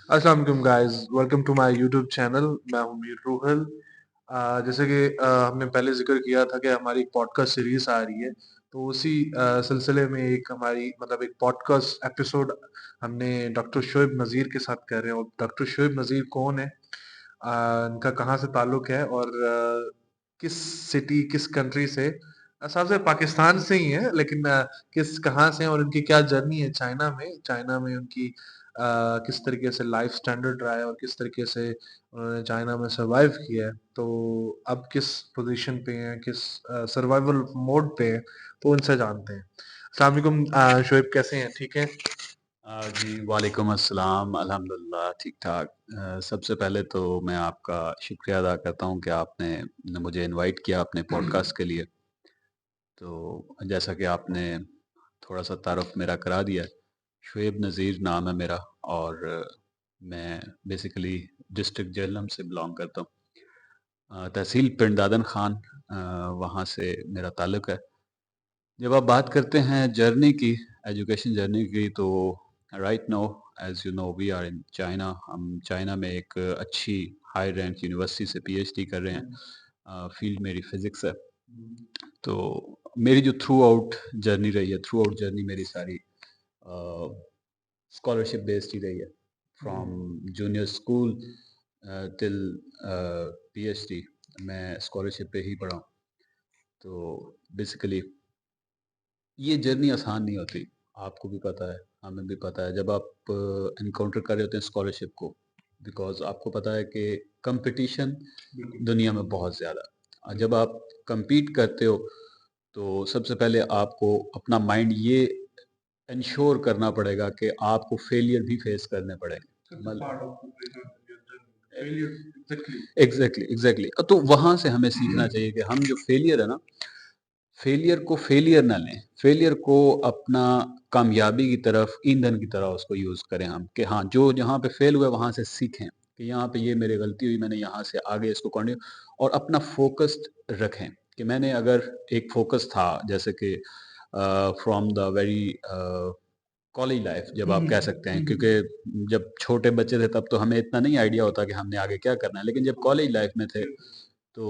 अस्सलाम वालेकुम guys, welcome to my YouTube channel. मैं हूं मीर रूहल। जैसे कि हमने पहले जिक्र किया था कि हमारी एक पॉडकास्ट सीरीज आ रही है, तो उसी सिलसिले में एक हमारी मतलब एक पॉडकास्ट एपिसोड हमने डॉक्टर शोएब नज़ीर के साथ कर रहे हैं। और डॉक्टर शोएब नज़ीर कौन है, इनका कहाँ से ताल्लुक है और किस सिटी किस कंट्री से, साफ से पाकिस्तान से ही है, लेकिन किस कहाँ से हैं और उनकी क्या जर्नी है चाइना में उनकी किस तरीके से लाइफ स्टैंडर्ड रहा है और किस तरीके से उन्होंने चाइना में सरवाइव किया है, तो अब किस पोजीशन पे हैं, किस सर्वाइवल मोड पे हैं, तो उनसे जानते हैं। अस्सलाम वालेकुम शोएब, कैसे हैं? ठीक है। जी, वालेकुम अस्सलाम, अल्हम्दुलिल्लाह ठीक-ठाक। सबसे पहले तो मैं आपका शुक्रिया अदा करता हूँ कि आपने मुझे इनवाइट किया अपने पॉडकास्ट के लिए। तो जैसा कि आपने थोड़ा-सा तारुफ़ मेरा करा दिया है, शुएब नज़ीर नाम है मेरा और मैं बेसिकली डिस्ट्रिक्ट जेहलम से बिलॉन्ग करता हूँ। तहसील पिंड दादन ख़ान, वहाँ से मेरा ताल्लुक है। जब आप बात करते हैं जर्नी की, एजुकेशन जर्नी की, तो right now as you know we are in China. हम चाइना में एक अच्छी हाई रैंक यूनिवर्सिटी से पीएचडी कर रहे हैं। फील्ड मेरी फिज़िक्स है। तो मेरी जो थ्रू आउट जर्नी रही है, थ्रू आउट जर्नी मेरी सारी स्कॉलरशिप बेस्ड ही रही है। From junior school till PhD मैं स्कॉलरशिप पे ही पढ़ा हूँ। तो बेसिकली ये जर्नी आसान नहीं होती, आपको भी पता है, हमें भी पता है। जब आप एनकाउंटर कर रहे होते हैं स्कॉलरशिप को, बिकॉज़ आपको पता है कि कंपटीशन दुनिया में बहुत ज़्यादा है। जब आप कम्पीट करते हो, तो सबसे पहले आपको अपना माइंड ये एन्श्योर करना पड़ेगा कि आपको फेलियर भी फेस करने पड़ेंगे। Exactly, exactly. तो वहाँ से हमें सीखना चाहिए कि हम जो फेलियर है ना, फेलियर को फेलियर ना लें, फेलियर को अपना कामयाबी की तरफ ईंधन की तरह उसको यूज़ करें हम, कि हाँ, जो जहाँ पे फेल हुआ वहाँ से सीखें, कि यहाँ पे ये मेरी गलती हुई, मैंने यहाँ से आगे इसको कंटिन्यू और अपना फ़ोकस्ड रखें, कि मैंने अगर एक फ़ोकस था जैसे कि from the very college life जब आप कह सकते हैं, क्योंकि जब छोटे बच्चे थे तब तो हमें इतना नहीं आइडिया होता कि हमने आगे क्या करना है, लेकिन जब कॉलेज लाइफ में थे तो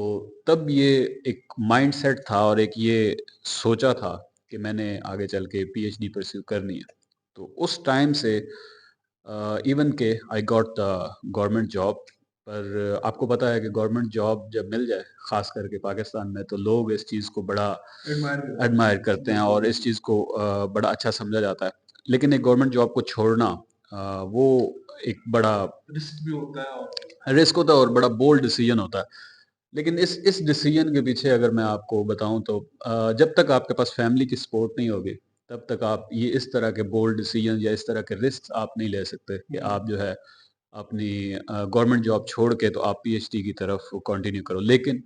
तब ये एक माइंडसेट था और एक ये सोचा था कि मैंने आगे चल के पीएचडी परस्यू करनी है। तो उस टाइम से इवन के I got the government job. पर आपको पता है कि गवर्नमेंट जॉब जब मिल जाए, ख़ास करके पाकिस्तान में, तो लोग इस चीज़ को बड़ा एडमायर करते हैं और इस चीज़ को बड़ा अच्छा समझा जाता है। लेकिन एक गवर्नमेंट जॉब को छोड़ना वो एक बड़ा रिस्क भी होता है और रिस्क होता है और बड़ा बोल्ड डिसीजन होता है। लेकिन इस डिसीजन के पीछे अगर मैं आपको बताऊँ तो जब तक आपके पास फैमिली की सपोर्ट नहीं होगी, तब तक आप ये इस तरह के बोल्ड डिसीजन या इस तरह के रिस्क आप नहीं ले सकते कि आप जो है अपनी गवर्नमेंट जॉब छोड़ के तो आप पीएचडी की तरफ कंटिन्यू करो। लेकिन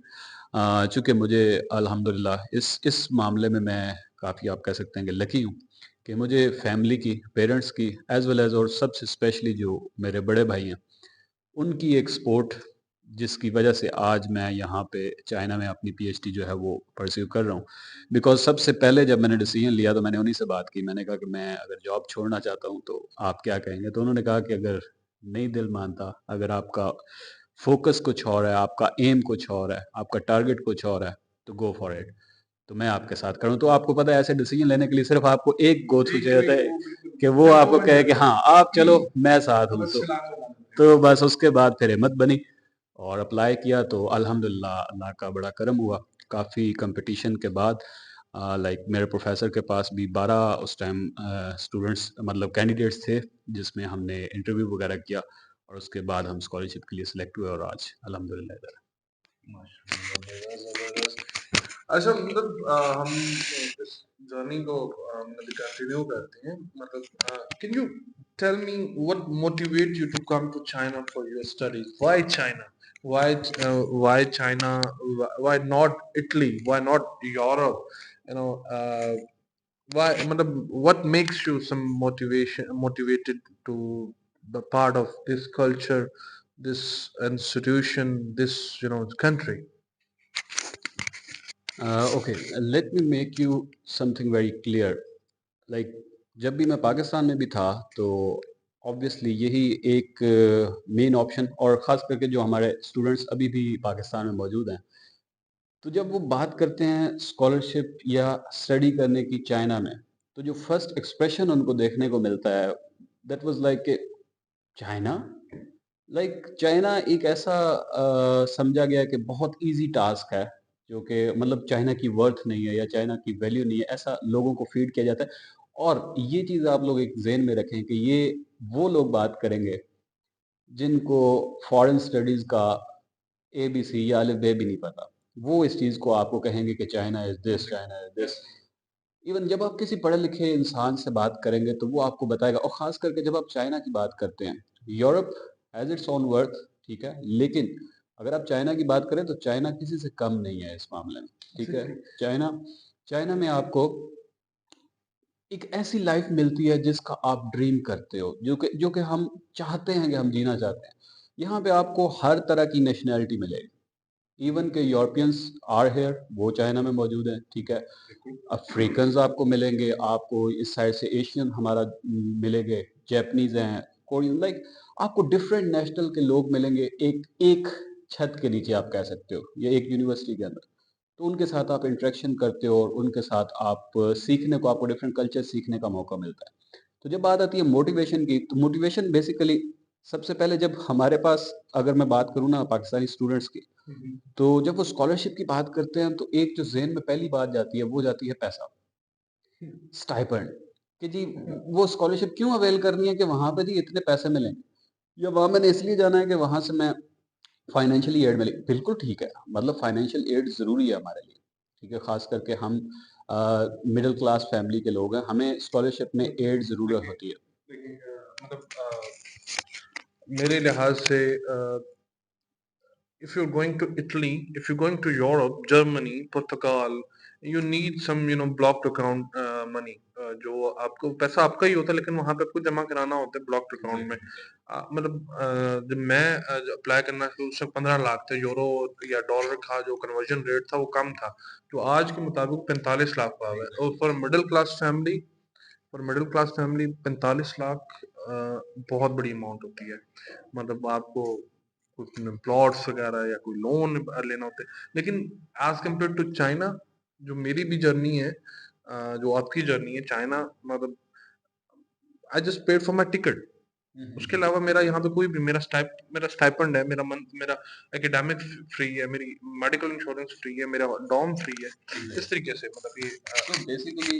चूँकि मुझे अल्हम्दुलिल्लाह इस मामले में मैं काफ़ी, आप कह सकते हैं कि लकी हूँ कि मुझे फैमिली की, पेरेंट्स की एज़ वेल एज़ और सबसे स्पेशली जो मेरे बड़े भाई हैं, उनकी एक सपोर्ट, जिसकी वजह से आज मैं यहाँ पे चाइना में अपनी पीएचडी जो है वो परस्यू कर रहा हूँ। बिकॉज़ सबसे पहले जब मैंने डिसीजन लिया तो मैंने उन्हीं से बात की। मैंने कहा कि मैं अगर जॉब छोड़ना चाहता हूँ तो आप क्या कहेंगे? तो उन्होंने कहा कि अगर नहीं दिल मानता, अगर आपका फ़ोकस कुछ और है, आपका एम कुछ और है, आपका टारगेट कुछ और है, तो गो फॉर इट। तो मैं आपके साथ खड़ा हूँ। तो आपको पता है ऐसे डिसीजन लेने के लिए सिर्फ़ आपको एक गो थ्रू चाहिए होता है कि वो आपको कहे कि हाँ, आप चलो मैं साथ हूँ। तो बस उसके बाद फिर हिम्मत बनी और अप्लाई किया तो अल्हम्दुलिल्लाह अल्लाह का बड़ा करम हुआ। काफ़ी कंपटीशन के बाद लाइक मेरे प्रोफ़ेसर के पास भी 12 उस टाइम स्टूडेंट्स मतलब कैंडिडेट्स थे, जिसमें हमने इंटरव्यू वगैरह किया और उसके बाद हम स्कॉलरशिप के लिए सिलेक्ट हुए और आज अल्हम्दुलिल्लाह इधर हैं। माशाल्लाह, जबरदस्त। अच्छा, मतलब हम इस जर्नी को मतलब कंटिन्यू करते हैं। मतलब can you tell me what motivate you to come to China for your studies? Why China? Why China? Why not Italy? Why not Europe? You know, why? मतलब, what makes you some motivated to the part of this culture, this institution, this country? Okay, let me make you something very clear. Like जब भी मैं पाकिस्तान में भी था तो obviously यही एक मेन ऑप्शन, और ख़ास करके जो हमारे स्टूडेंट्स अभी भी पाकिस्तान में मौजूद हैं, तो जब वो बात करते हैं स्कॉलरशिप या स्टडी करने की चाइना में, तो जो फर्स्ट एक्सप्रेशन उनको देखने को मिलता है, that was like China? Like China एक ऐसा समझा गया है कि बहुत ईज़ी टास्क है, जो कि मतलब चाइना की वर्थ नहीं है या चाइना की वैल्यू नहीं है, ऐसा लोगों को फीड किया जाता है। और ये चीज़ आप लोग एक ज़हन में रखें कि ये वो लोग बात करेंगे, जिनको फॉरेन स्टडीज़ का एबीसी या अलिफ-बे भी नहीं पता। वो इस चीज़ को आपको कहेंगे कि China is this, China is this. Even जब आप किसी पढ़े-लिखे इंसान से बात करेंगे, तो वो आपको बताएगा, और ख़ास करके जब आप चाइना की बात करते हैं, Europe has its own worth, ठीक है? लेकिन अगर आप चाइना की बात करें, तो चाइना किसी से कम नहीं है इस मामले में, ठीक है? चाइना चाइना में आपको एक ऐसी लाइफ़ मिलती है जिसका आप ड्रीम करते हो, जो कि हम चाहते हैं कि हम जीना चाहते हैं। यहाँ पे आपको हर तरह की नेशनैलिटी मिलेगी। इवन के यूरोपियंस आर हियर, वो चाइना में मौजूद हैं, ठीक है? अफ्रीकन्स आपको मिलेंगे, आपको इस साइड से एशियन हमारा मिलेंगे, जैपनीज़ हैं, कोरियन, लाइक आपको डिफरेंट नेशनल के लोग मिलेंगे एक एक छत के नीचे, आप कह सकते हो, या एक यूनिवर्सिटी के अंदर। तो उनके साथ आप इंटरेक्शन करते हो और उनके साथ आप सीखने को, आपको डिफरेंट कल्चर सीखने का मौका मिलता है। तो जब बात आती है मोटिवेशन की, तो मोटिवेशन बेसिकली सबसे पहले जब हमारे पास, अगर मैं बात करूँ ना पाकिस्तानी स्टूडेंट्स की, तो जब वो स्कॉलरशिप की बात करते हैं, तो एक जो ज़हन में पहली बात जाती है, वो जाती है पैसा, स्टाइपेंड, कि जी वो स्कॉलरशिप क्यों अवेल करनी है कि वहाँ पे जी इतने पैसे मिलेंगे, या वहाँ मैंने इसलिए जाना है कि वहाँ से मैं फाइनेंशियली एड मिले। बिल्कुल ठीक है, मतलब फाइनेंशियल एड ज़रूरी है हमारे लिए, ठीक है? ख़ास करके हम मिडल क्लास फैमिली के लोग हैं, हमें स्कॉलरशिप में एड ज़रूरत होती है। देखिए मतलब मेरे लिहाज से if you're going to Italy, if you're going to Europe, Germany, Portugal, you need some blocked account money. जो आपको पैसा आपका ही होता है लेकिन वहां पे आपको जमा कराना होता है ब्लॉक्ड अकाउंट में। एग्ज़ैक्टली। मतलब जब मैं अप्लाई करना शुरू, उससे 15 लाख थे यूरो या डॉलर का जो कन्वर्जन रेट था वो कम था, जो आज के मुताबिक 45 लाख हुआ है। और for middle class family 45 lakh बहुत बड़ी अमाउंट होती है। मतलब आपको कुछ प्लॉट्स वगैरह या कोई लोन लेना होते हैं। लेकिन एज कम्पेयर टू चाइना, जो मेरी भी जर्नी है, जो आपकी जर्नी है चाइना, मतलब I just paid for my ticket. Hmm, hmm, उसके हुँ। अलावा मेरा यहाँ पे कोई भी मेरा स्टाइपेंड है, मेरा एकेडमिक फ्री है, मेरी मेडिकल इंश्योरेंस फ्री है, मेरा डॉर्म फ्री है। इस एग्ज़ैक्टली। तरीके से मतलब ये तो बेसिकली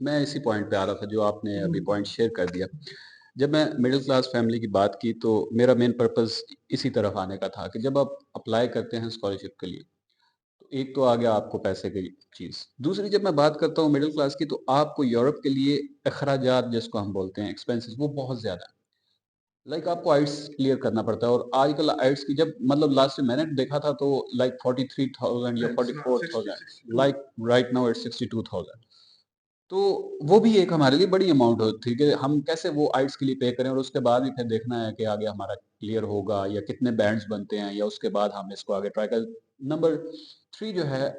मैं इसी पॉइंट पे आ रहा था जो आपने अभी पॉइंट शेयर कर दिया। जब मैं मिडिल क्लास फैमिली की बात की, तो मेरा मेन पर्पस इसी तरफ आने का था कि जब आप अप्लाई करते हैं स्कॉलरशिप के लिए, तो एक तो आ गया आपको पैसे की चीज़। दूसरी, जब मैं बात करता हूँ मिडिल क्लास की, तो आपको यूरोप के लिए अखराजात जिसको हम बोलते हैं, एक्सपेंसेस, वो बहुत ज़्यादा है। लाइक आपको आइट्स क्लियर करना पड़ता है, और आजकल आइट्स की जब मतलब लास्ट मैंने देखा था, तो लाइक 43,000 या 44,000, लाइक राइट नाउ इट्स 62,000। तो वो भी एक हमारे लिए बड़ी अमाउंट होती है कि हम कैसे वो आइट्स के लिए पे करें, और उसके बाद भी फिर देखना है कि आगे हमारा क्लियर होगा या कितने बैंड्स बनते हैं, या उसके बाद हम इसको आगे ट्राई कर। नंबर 3 जो है,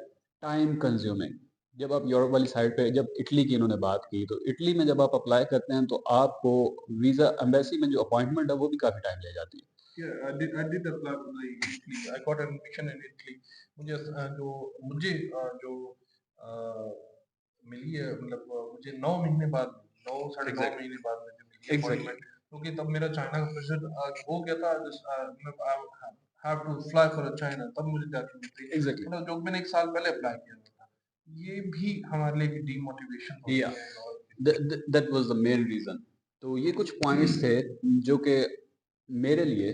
टाइम कंज्यूमिंग। जब आप यूरोप वाली साइड पे, जब इटली की इन्होंने बात की, तो इटली में जब आप अप्लाई करते हैं, तो आपको वीज़ा एम्बेसी में जो अपॉइंटमेंट है, वो भी काफ़ी टाइम ले जाती है। Yeah, I did apply for the Italy. I got admission in Italy. मुझे जो मिली है, मतलब मुझे 9 महीने बाद, 9 साढ़े 9 एग्ज़ैक्टली, महीने बाद मुझे मिली एग्ज़ैक्टली, अपॉइंटमेंट, क्योंकि तब मेरा चाइना का प्रेशर हो गया था। मतलब I have to fly for China, तब मुझे जाके मिली थी। एग्ज़ैक्टली। मतलब जो मैंने 1 साल पहले अप्लाई किया था। ये भी हमारे लिए एक डीमोटिवेशन या होती है और that was the main reason. तो ये कुछ पॉइंट्स थे जो कि मेरे लिए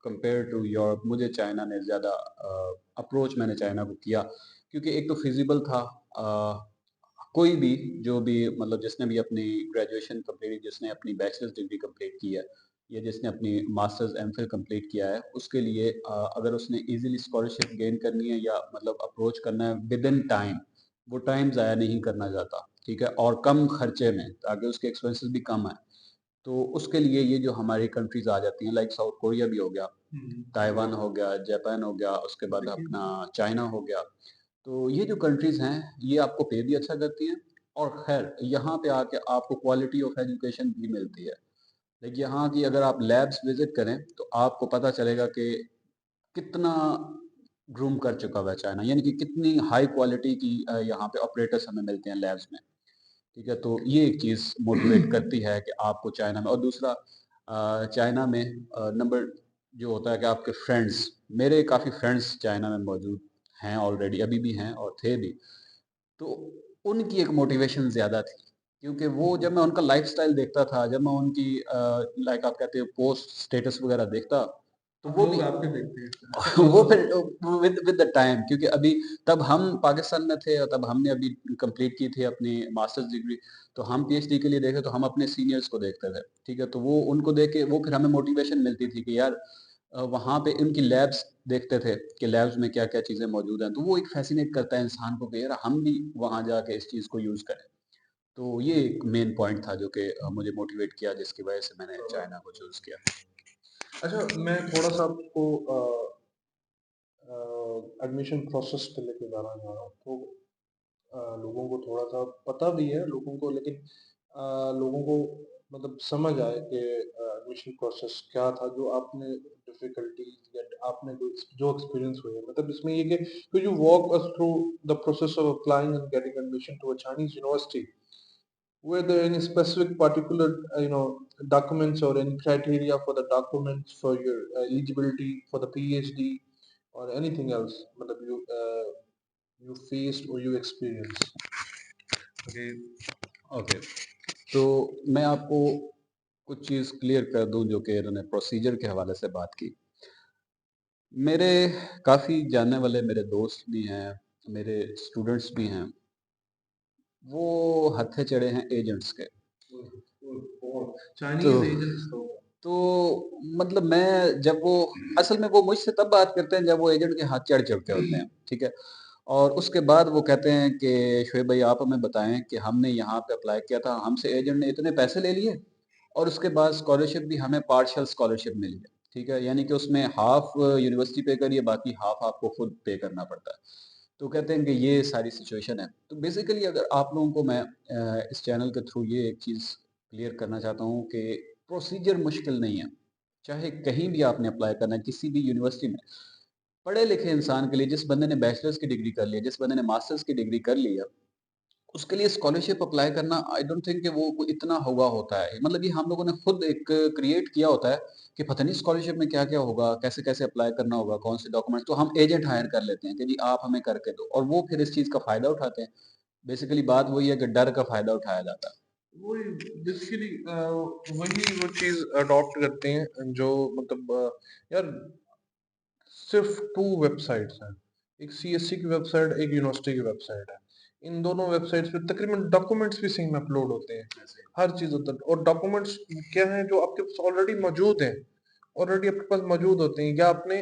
कंपेयर टू यूरोप, मुझे चाइना ने ज़्यादा अप्रोच मैंने चाइना को किया, क्योंकि एक तो फिज़िबल था। कोई भी, जो भी मतलब जिसने भी अपनी ग्रेजुएशन कंप्लीट, जिसने अपनी बैचलर्स डिग्री कंप्लीट की है, या जिसने अपनी मास्टर्स एमफिल कंप्लीट किया है, उसके लिए अगर उसने इजीली स्कॉलरशिप गेन करनी है, या मतलब अप्रोच करना है विद इन टाइम, वो टाइम ज़ाया नहीं करना चाहता, ठीक है? और कम खर्चे में, ताकि उसके एक्सपेंसेस भी कम आएँ। तो उसके लिए ये जो हमारी कंट्रीज़ आ जाती हैं, लाइक साउथ कोरिया भी हो गया, ताइवान हो गया, जापान हो गया, उसके बाद अपना चाइना हो गया। तो ये जो कंट्रीज़ हैं, ये आपको पे भी अच्छा करती हैं, और ख़ैर यहाँ पे आके आपको क्वालिटी ऑफ एजुकेशन भी मिलती है। देखिए यहाँ की अगर आप लैब्स विज़िट करें, तो आपको पता चलेगा कि कितना ग्रूम कर चुका हुआ है चाइना, यानी कि कितनी हाई क्वालिटी की यहाँ पे ऑपरेटर्स हमें मिलते हैं लैब्स में, ठीक है? तो ये एक चीज़ मोटिवेट करती है कि आपको चाइना में, और दूसरा चाइना में नंबर जो होता है कि आपके फ्रेंड्स, मेरे काफ़ी फ्रेंड्स चाइना में मौजूद हैं ऑलरेडी, अभी भी हैं और थे भी। तो उनकी एक मोटिवेशन ज़्यादा थी, क्योंकि वो जब मैं उनका लाइफ़स्टाइल देखता था, जब मैं उनकी लाइक आप कहते हो पोस्ट स्टेटस वगैरह देखता, तो अब वो भी लोग आपके देखते हैं। वो फिर विद विद द टाइम, क्योंकि अभी तब हम पाकिस्तान में थे और तब हमने अभी कंप्लीट की थी अपनी मास्टर्स डिग्री, तो हम पीएचडी के लिए देखे तो हम अपने सीनियर्स को देखते थे, ठीक है? तो वो उनको देख के वो फिर हमें मोटिवेशन मिलती थी कि यार वहाँ पे इनकी लैब्स देखते थे कि लैब्स में क्या-क्या चीज़ें मौजूद हैं, तो वो एक फ़ैसिनेट करता है इंसान को कि यार हम भी वहाँ जाके इस चीज़ को यूज़ करें। तो ये एक मेन पॉइंट था जो कि मुझे मोटिवेट किया, जिसकी वजह से मैंने चाइना को चूज़ किया। अच्छा, मैं थोड़ा-सा आपको एडमिशन प्रोसेस पे लेके जाना चाह रहा हूँ। तो लोगों को थोड़ा-सा पता भी है लोगों को, लेकिन लोगों को मतलब समझ आए कि एडमिशन प्रोसेस क्या था, जो आपने डिफ़िकल्टीज़ या आपने जो एक्सपीरियंस हुए। मतलब इसमें ये कि could you walk us through the process of applying and getting admission to a Chinese university? Were there any specific particular, documents or any criteria for the documents for your eligibility for the PhD or anything else मतलब you faced or you experienced? Okay. Okay, तो मैं आपको कुछ चीज़ clear कर दूँ जो कि इन्होंने प्रोसीजर के हवाले से बात की। मेरे काफ़ी जानने वाले मेरे दोस्त भी हैं, मेरे स्टूडेंट्स भी हैं, वो हत्थे चढ़े हैं एजेंट्स के। बहुत तो चाइनीज एजेंट्स तो तो मतलब मैं जब वो असल में वो मुझसे तब बात करते हैं जब वो एजेंट के हाथ चढ़ चुके होते हैं, ठीक है? और उसके बाद वो कहते हैं कि शोएब भाई आप हमें बताएँ कि हमने यहाँ पे अप्लाई किया था, हमसे एजेंट ने इतने पैसे ले लिए और उसके बाद स्कॉलरशिप भी हमें पार्शियल स्कॉलरशिप मिली है, ठीक है? यानी कि उसमें हाफ़ यूनिवर्सिटी पे करी है, बाकी हाफ़ आपको खुद पे करना पड़ता है। तो कहते हैं कि ये सारी सिचुएशन है। तो बेसिकली अगर आप लोगों को मैं इस चैनल के थ्रू ये एक चीज़ क्लियर करना चाहता हूँ कि प्रोसीजर मुश्किल नहीं है। चाहे कहीं भी आपने अप्लाई करना है, किसी भी यूनिवर्सिटी में, पढ़े-लिखे इंसान के लिए, जिस बंदे ने बैचलर्स की डिग्री कर ली है, जिस बंदे ने मास्टर्स की डिग्री कर ली है, उसके लिए स्कॉलरशिप अप्लाई करना आई डोंट थिंक कि वो कोई इतना हुआ होता है। मतलब ये हम लोगों ने खुद एक क्रिएट किया होता है कि पता नहीं स्कॉलरशिप में क्या-क्या होगा, कैसे-कैसे अप्लाई करना होगा, कौन से डॉक्यूमेंट्स, तो हम एजेंट हायर कर लेते हैं कि जी आप हमें करके दो और वो फिर इस चीज़ का फ़ायदा उठाते हैं। बेसिकली बात वही है कि डर का फ़ायदा उठाया जाता है। वही बेसिकली वही वो चीज अडॉप्ट करते हैं जो मतलब यार सिर्फ 2 वेबसाइट्स हैं। एक सीएससी की वेबसाइट, एक यूनिवर्सिटी की वेबसाइट है। इन दोनों वेबसाइट्स पे तकरीबन डॉक्यूमेंट्स भी सेम अपलोड होते हैं। हर चीज़ होता है और डॉक्यूमेंट्स क्या हैं जो आपके पास ऑलरेडी मौजूद हैं। ऑलरेडी आपके पास मौजूद होते हैं, या आपने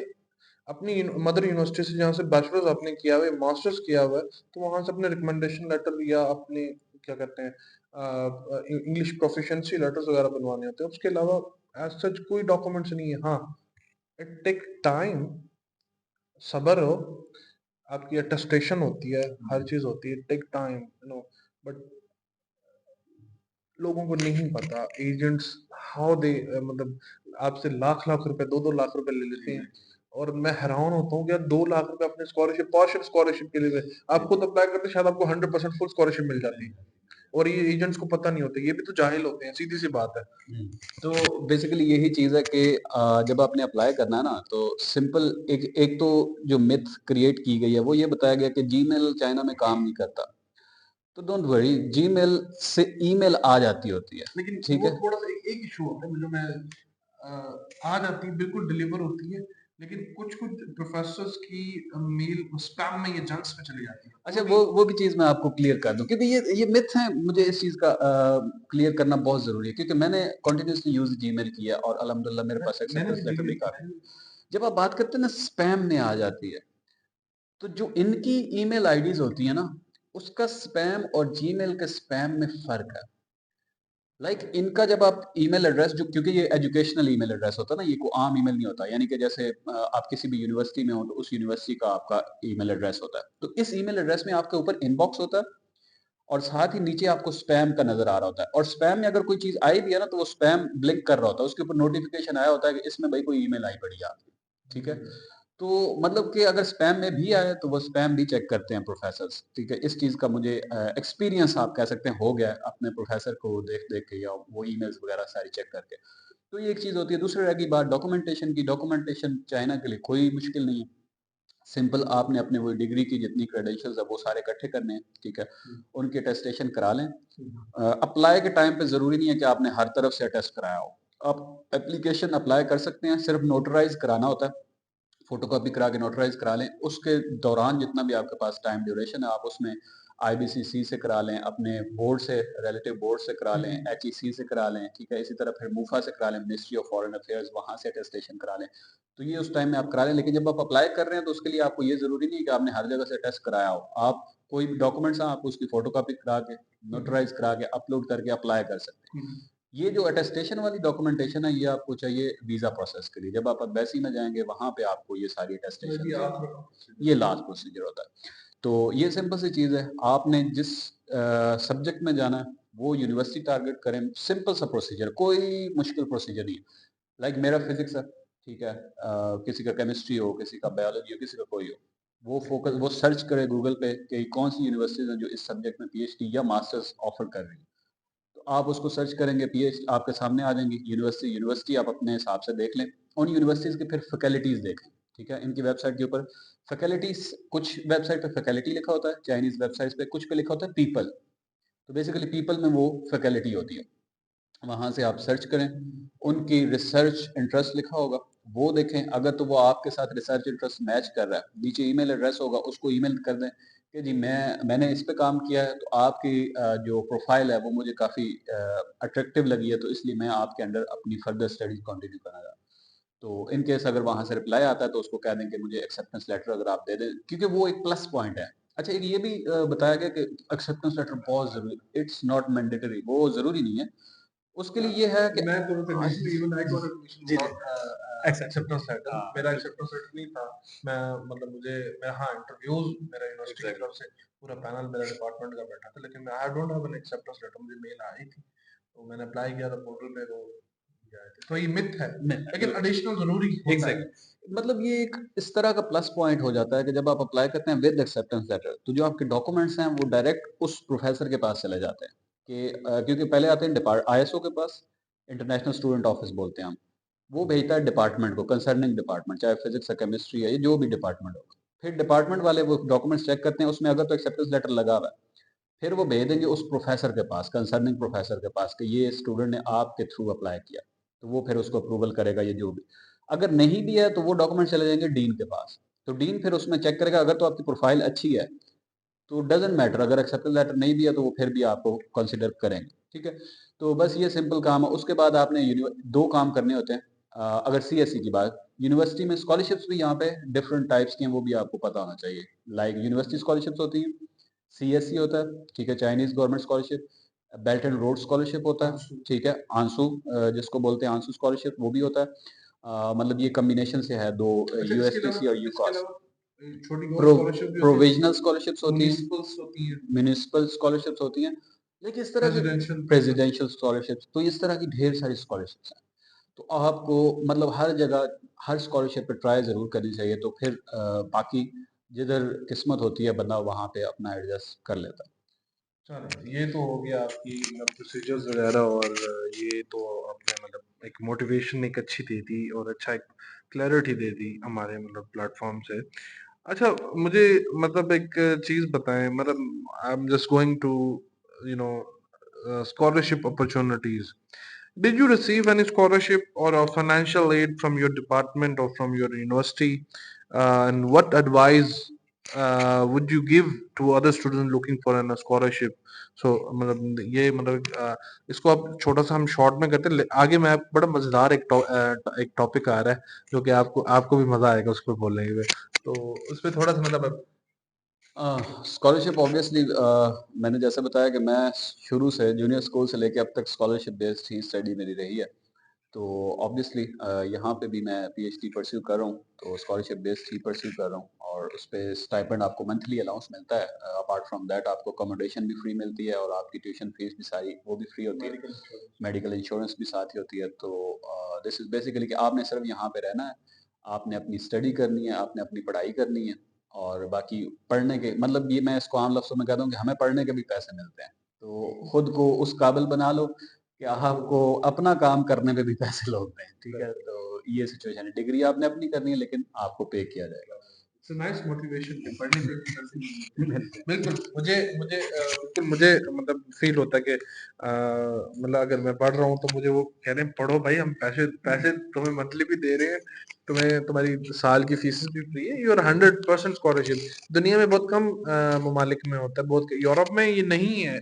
अपनी मदर यूनिवर्सिटी से जहाँ से बैचलर्स आपने किया हुआ है, मास्टर्स किया हुआ है, तो वहाँ से अपने रिकमेंडेशन लेटर या अपने क्या कहते हैं इंग्लिश प्रोफिशिएंसी लेटर्स वगैरह बनवाने होते हैं। उसके अलावा एज़ सच कोई डॉक्यूमेंट्स नहीं है। हाँ, इट टेक टाइम, सब्र हो, आपकी अटेस्टेशन होती है, हर चीज़ होती है, टेक टाइम, बट लोगों को नहीं पता एजेंट्स हाउ दे मतलब आपसे लाख-लाख रुपए, 2-2 लाख रुपए ले लेते जी, हैं। जी। और मैं हैरान होता हूँ कि यार 2 लाख रुपए अपने स्कॉलरशिप, पार्शियल स्कॉलरशिप के लिए जी, आप जी। खुद अप्लाई करते शायद आपको 100% फुल स्कॉलरशिप मिल मिल जाती। जाती है। और ये एजेंट्स को पता नहीं होता, ये भी तो जाहिल होते हैं, सीधी-सी बात है। हुँ। तो बेसिकली यही चीज़ है कि जब आपने अप्लाई करना है ना, तो सिंपल एक एक तो जो मिथ क्रिएट की गई है, वो ये बताया गया कि जीमेल चाइना में काम नहीं करता। तो डोंट वरी, जीमेल से ईमेल आ जाती होती है, लेकिन ठीक वो है? थोड़ा-सा एक इश्यू होता है, जो मैं आ जाती है, बिल्कुल डिलीवर होती है, लेकिन कुछ-कुछ प्रोफ़ेसर्स की मेल स्पैम में या जंक्स में चली जाती है। अच्छा, वो भी वो भी चीज़ मैं आपको क्लियर कर दूँ, क्योंकि ये मिथ है, मुझे इस चीज़ का क्लियर करना बहुत ज़रूरी है, क्योंकि मैंने कंटिन्यूअसली यूज़ जीमेल किया और अल्हम्दुलिल्लाह मेरे पास मैंने भी एक्सेप्टेंस लेटर भी जीमेल काफ़ी। जब आप बात करते हैं ना स्पैम में आ जाती है, तो जो इनकी ईमेल आईडीज़ होती है ना, उसका स्पैम और जीमेल के स्पैम में फ़र्क है। इनका जब आप ईमेल एड्रेस, जो क्योंकि ये एजुकेशनल ईमेल एड्रेस होता है ना, ये कोई आम ईमेल नहीं होता, यानी कि जैसे आप किसी भी यूनिवर्सिटी में हो तो उस यूनिवर्सिटी का आपका ईमेल एड्रेस होता है। तो इस ईमेल एड्रेस में आपके ऊपर इनबॉक्स होता है और साथ ही नीचे आपको स्पैम का नज़र आ रहा होता है, और स्पैम में अगर कोई चीज़ आई भी है ना, तो वो स्पैम ब्लिंक कर रहा होता है, उसके ऊपर नोटिफ़िकेशन आया होता है कि इसमें भाई कोई ईमेल आई पड़ी है आपकी, ठीक है? तो मतलब कि अगर स्पैम में भी आए, तो वो स्पैम भी चेक करते हैं प्रोफ़ेसर्स, ठीक है? इस चीज़ का मुझे एक्सपीरियंस आप कह सकते हैं हो गया है, अपने प्रोफ़ेसर को देख-देख के या वो ईमेल्स वगैरह सारी चेक करके। तो ये एक चीज़ होती है। दूसरी रह गई बात डॉक्यूमेंटेशन की, डॉक्यूमेंटेशन चाइना के लिए कोई मुश्किल नहीं है। सिंपल आपने अपने वो डिग्री की जितनी क्रेडेंशियल्स है वो सारे इकट्ठे करने हैं, ठीक है? उनकी अटेस्टेशन करा लें। अप्लाई के टाइम पे ज़रूरी नहीं है कि आपने हर तरफ से अटेस्ट कराया हो। आप एप्लीकेशन अप्लाई कर सकते हैं, सिर्फ नोटराइज़ कराना होता है। फ़ोटोकॉपी करा के नोटराइज़ करा लें। उसके दौरान जितना भी आपके पास टाइम ड्यूरेशन है, आप उसमें आईबीसीसी से करा लें, अपने बोर्ड से, रिलेटिव बोर्ड से करा लें, एचईसी से करा लें, ठीक है? इसी तरह फिर मूफा से करा लें, मिनिस्ट्री ऑफ फॉरेन अफेयर्स, वहाँ से अटेस्टेशन करा लें। तो ये उस टाइम में आप करा लें, लेकिन जब आप अप्लाई कर रहे हैं, तो उसके लिए आपको ये ज़रूरी नहीं है कि आपने हर जगह से अटेस्ट कराया हो। आप कोई भी डॉक्यूमेंट्स हैं, आप उसकी फ़ोटोकॉपी करा के, नोटराइज़ करा के, अपलोड करके अप्लाई कर सकते हैं। ये जो अटेस्टेशन वाली डॉक्यूमेंटेशन है, ये आपको चाहिए वीज़ा प्रोसेस के लिए। जब आप एम्बेसी में जाएँगे, वहाँ पे आपको ये सारी अटेस्टेशन ये लास्ट प्रोसीजर होता है। तो ये सिंपल सी चीज़ है, आपने जिस सब्जेक्ट में जाना है, वो यूनिवर्सिटी टारगेट करें, सिंपल सा प्रोसीजर, कोई मुश्किल प्रोसीजर नहीं है। लाइक मेरा फिज़िक्स है, ठीक है? किसी का केमिस्ट्री हो, किसी का बायोलॉजी हो, किसी का कोई हो। वो सर्च करे गूगल पे कि कौन-सी यूनिवर्सिटीज़ हैं जो इस सब्जेक्ट में पीएचडी या मास्टर्स ऑफ़र कर रही हैं। तो आप उसको सर्च करेंगे, पीएच आपके सामने आ जाएँगी यूनिवर्सिटी यूनिवर्सिटी आप अपने हिसाब से देख लें। उन यूनिवर्सिटीज़ की फिर फैकल्टीज़ देखें, ठीक है? इनकी वेबसाइट के ऊपर फैकल्टीज़, कुछ वेबसाइट पे फैकल्टी लिखा होता है, चाइनीज़ वेबसाइट्स पे, कुछ पे लिखा होता है पीपल। तो बेसिकली पीपल में वो फैकल्टी होती है। वहाँ से आप सर्च करें, उनकी रिसर्च इंटरेस्ट लिखा होगा, वो देखें, अगर तो वो आपके साथ रिसर्च इंटरेस्ट मैच कर रहा है, नीचे ईमेल एड्रेस होगा, उसको ईमेल कर दें कि जी मैंने इस पे काम किया है, तो आपकी जो प्रोफ़ाइल है वो मुझे काफ़ी अट्रैक्टिव लगी है, तो इसलिए मैं आपके अंडर अपनी फर्दर स्टडीज़ कंटिन्यू करना चाहता हूँ। तो इन केस अगर वहाँ से रिप्लाई आता है, तो उसको कह दें कि मुझे एक्सेप्टेंस लेटर अगर आप दे दें, क्योंकि वो एक प्लस पॉइंट है। अच्छा, एक ये भी बताया गया कि एक्सेप्टेंस लेटर बहुत ज़रूरी, इट्स नॉट मैंडेटरी, वो ज़रूरी नहीं है। उसके लिए ये है कि मैं तो basically even I got admission जी, जी। Without acceptance letter. हाँ, मेरा बिल्कुल। एक्सेप्टेंस लेटर नहीं था। मैं मतलब मुझे मैं हाँ इंटरव्यूज मेरा यूनिवर्सिटी की एग्ज़ैक्टली। तरफ से पूरा पैनल मेरा डिपार्टमेंट का बैठा था, लेकिन I don't have an acceptance letter. मुझे मेल आई थी, तो मैंने अप्लाई किया था पोर्टल पे, तो ये आए थे। तो ये मिथ है, नहीं, लेकिन बिल्कुल। एडिशनल जरूरी होता है। एग्ज़ैक्टली। मतलब ये एक इस तरह का प्लस पॉइंट हो जाता है कि जब आप अप्लाई करते हैं विद एक्सेप्टेंस लेटर, तो जो आपके डॉक्यूमेंट्स हैं वो डायरेक्ट उस प्रोफ़ेसर के पास चले जाते हैं कि क्योंकि पहले आते हैं आईएसओ के पास, इंटरनेशनल स्टूडेंट ऑफिस बोलते हैं हम। वो भेजता है डिपार्टमेंट को, कंसर्निंग डिपार्टमेंट, चाहे फिज़िक्स है, केमिस्ट्री है, ये जो भी डिपार्टमेंट हो। फिर डिपार्टमेंट वाले वो डॉक्यूमेंट्स चेक करते हैं, उसमें अगर तो एक्सेप्टेंस लेटर लगा हुआ है, फिर वो भेज देंगे उस प्रोफ़ेसर के पास, कंसर्निंग प्रोफ़ेसर के पास कि ये स्टूडेंट ने आपके थ्रू अप्लाई किया। तो वो फिर उसको अप्रूवल करेगा या जो भी। अगर नहीं भी है, तो वो डॉक्यूमेंट चले जाएँगे डीन के पास। तो डीन फिर उसमें चेक करेगा, अगर तो आपकी प्रोफ़ाइल अच्छी है, तो डज़न्ट मैटर, अगर एक्सेप्टेंस लेटर नहीं भी है, तो वो फिर भी आपको कंसिडर करेंगे, ठीक है? तो बस ये सिंपल काम है। उसके बाद आपने 2 काम करने होते हैं। अगर सीएसई की बात, यूनिवर्सिटी में स्कॉलरशिप्स भी यहाँ पे डिफरेंट टाइप्स की हैं, वो भी आपको पता होना चाहिए। लाइक यूनिवर्सिटी स्कॉलरशिप्स होती हैं, सीएसई होता है, ठीक है? Chinese government scholarship, belt and road scholarship होता है, ठीक है? आंसू जिसको बोलते हैं आंसू स्कॉलरशिप, वो भी होता है। मतलब ये कॉम्बिनेशन से है 2 अच्छा, यूएसटीसी और इसके यूकॉस। अलावा छोटी और प्रो स्कॉलरशिप भी होती है, प्रोविज़नल स्कॉलरशिप्स होती हैं, म्युनिसिपल्स होती हैं, म्युनिसिपल स्कॉलरशिप्स होती हैं, लेकिन इस तरह की रेजिडेंशियल भी होता है। प्रेसिडेंशियल स्कॉलरशिप्स, तो इस तरह की ढेर सारी स्कॉलरशिप्स हैं। तो आपको मतलब हर जगह, हर स्कॉलरशिप पे ट्राई ज़रूर करनी चाहिए, तो फिर बाकी जिधर किस्मत होती है, बंदा वहाँ पे अपना एडजस्ट कर लेता है। चलो, ये तो हो गया आपकी मतलब प्रोसीजर्स वगैरह, और ये तो आपने मतलब एक मोटिवेशन एक अच्छी दे दी, और अच्छा एक क्लैरिटी दे दी हमारे मतलब प्लेटफॉर्म से। अच्छा, मुझे मतलब एक चीज बताएं, मतलब I am just going to you know scholarship opportunities. Did you receive any scholarship or a financial aid from your department or from your university? And what advice would you give to other students looking for a scholarship? So मतलब ये मतलब इसको आप छोटा सा हम short में करते हैं, आगे मैं बड़ा मजेदार एक टॉपिक आ रहा है, जो कि आपको आपको भी मजा आएगा उस पर बोलने में। तो उस पर थोड़ा सा मतलब स्कॉलरशिप ऑब्वियसली मैंने जैसे बताया कि मैं शुरू से जूनियर स्कूल से लेके अब तक स्कॉलरशिप बेस्ड ही स्टडी मेरी रही है। तो ऑब्वियसली यहाँ पे भी मैं पीएचडी परस्यू कर रहा हूँ, तो स्कॉलरशिप बेस्ड ही परस्यू कर रहा हूँ। और उस पे स्टाइपेंड आपको मंथली अलाउंस मिलता है। अपार्ट फ्रॉम दैट आपको अकोमोडेशन भी फ्री मिलती है और आपकी ट्यूशन फीस भी सारी वो भी फ्री होती है। मेडिकल इंश्योरेंस भी साथ ही होती है। तो दिस इज़ बेसिकली कि आपने सिर्फ यहाँ पे रहना है, आपने अपनी स्टडी करनी है, आपने अपनी पढ़ाई करनी है और बाकी पढ़ने के मतलब ये मैं इसको आम लफ्ज़ों में कहता हूँ कि हमें पढ़ने के भी पैसे मिलते हैं। तो खुद को उस काबिल बना लो कि आपको अपना काम करने पे भी पैसे लोग दें, ठीक है? तो ये सिचुएशन है, डिग्री आपने अपनी करनी है लेकिन आपको पे किया जाएगा। इट्स अ नाइस मोटिवेशन है पढ़ने से भी पैसे मिलते हैं। बिल्कुल। बिल्कुल, मुझे मतलब फ़ील होता है कि मतलब अगर मैं पढ़ रहा हूँ तो मुझे वो कह रहे हैं पढ़ो भाई हम पैसे पैसे तुम्हें मंथली भी दे रहे हैं, तुम्हें तुम्हारी साल की फीसेस भी फ्री है, यू आर 100% स्कॉलरशिप। दुनिया में बहुत कम ममालिक में होता है, बहुत यूरोप में ये नहीं है।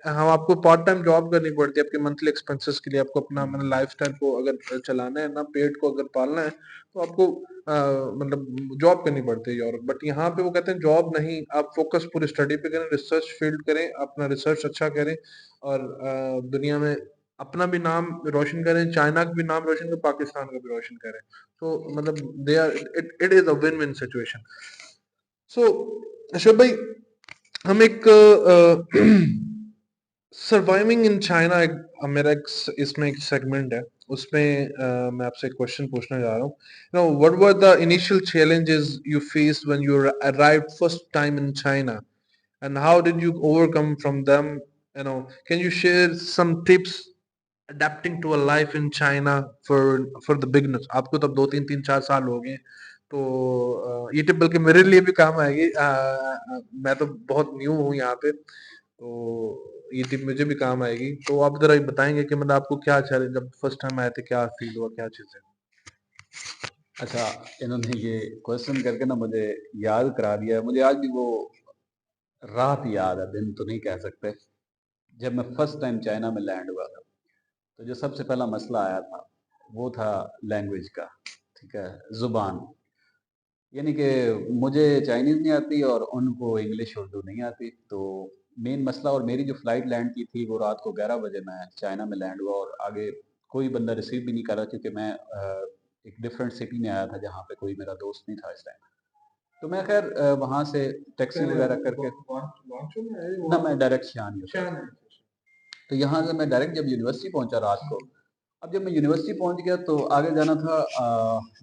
हाँ, आपको पार्ट टाइम जॉब करनी पड़ती है आपके मंथली एक्सपेंसेस के लिए, आपको अपना मतलब लाइफ़स्टाइल को अगर चलाना है ना, पेट को अगर पालना है, तो आपको मतलब जॉब करनी पड़ती है यूरोप। बट यहाँ पे वो कहते हैं जॉब नहीं, आप फोकस पूरी स्टडी पे करें, रिसर्च फील्ड करें, अपना रिसर्च अच्छा करें और दुनिया में अपना भी नाम रोशन करें, चाइना का भी नाम रोशन करें, पाकिस्तान का भी रोशन करें। तो मतलब they are it it is a win-win situation. So Ashok भाई, हम एक सर्वाइविंग इन चाइना एक मेरा एक इसमें एक सेगमेंट है, उसमें मैं आपसे एक क्वेश्चन पूछना चाह रहा हूँ। Know what were the initial challenges you faced when you arrived first time in China and how did you overcome from them? Can you share some tips adapting to a life in China for the beginners? आपको तब 2 3 3 4 साल हो गए, तो ये tip बल्कि मेरे लिए भी काम आएगी। मैं तो बहुत न्यू हूँ यहाँ पे, तो ये टिप मुझे भी काम आएगी। तो आप ज़रा ये बताएँगे कि मतलब आपको क्या चैलेंज जब फर्स्ट टाइम आए थे, क्या फ़ील हुआ, क्या चीज़ें? अच्छा, इन्होंने ये क्वेश्चन करके ना मुझे याद करा दिया है। मुझे आज भी वो रात याद है, दिन तो नहीं कह सकते। जब मैं फर्स्ट टाइम चाइना में लैंड हुआ था, तो जो सबसे पहला मसला आया था, वो था लैंग्वेज का, ठीक है? ज़ुबान। यानी कि मुझे चाइनीज़ नहीं आती और उनको इंग्लिश उर्दू नहीं आती। तो मेन मसला और मेरी जो फ़्लाइट लैंड की थी वो रात को 11 बजे मैं चाइना में लैंड हुआ और आगे कोई बंदा रिसीव भी नहीं कर रहा क्योंकि मैं एक डिफरेंट सिटी में आया था जहाँ पे कोई मेरा दोस्त नहीं था इस टाइम। तो मैं ख़ैर वहाँ से टैक्सी वगैरह करके ना मैं डायरेक्ट शियान ही उतरा। तो यहाँ से मैं डायरेक्ट जब यूनिवर्सिटी पहुँचा रात को, अब जब मैं यूनिवर्सिटी पहुँच गया तो आगे जाना था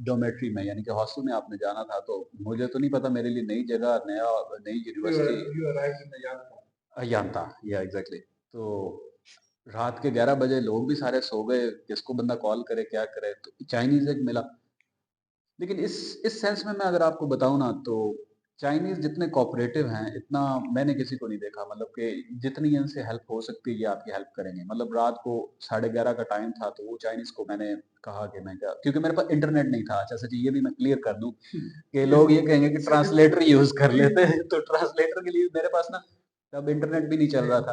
डॉर्मेट्री में यानी कि हॉस्टल में आपने जाना था। तो मुझे तो नहीं पता मेरे लिए नई जगह, नई यूनिवर्सिटी अय्यांता या एग्ज़ैक्टली। तो रात के 11 बजे लोग भी सारे सो गए, किसको बंदा कॉल करे, क्या करे? तो चाइनीज़ एक मिला। लेकिन इस सेंस में मैं अगर आपको बताऊँ ना तो चाइनीज़ जितने कोऑपरेटिव हैं, इतना मैंने किसी को नहीं देखा मतलब कि जितनी इनसे हेल्प हो सकती है ये आपकी हेल्प करेंगे। मतलब रात को 11:30 का टाइम था तो वो चाइनीज़ को मैंने कहा कि मैं क्या क्योंकि मेरे पास इंटरनेट नहीं था। अच्छा सच ये भी मैं क्लियर कर दूँ कि लोग ये कहेंगे कि ट्रांसलेटर यूज़ कर लेते हैं तो ट्रांसलेटर के लिए मेरे पास ना तब इंटरनेट भी नहीं चल रहा था।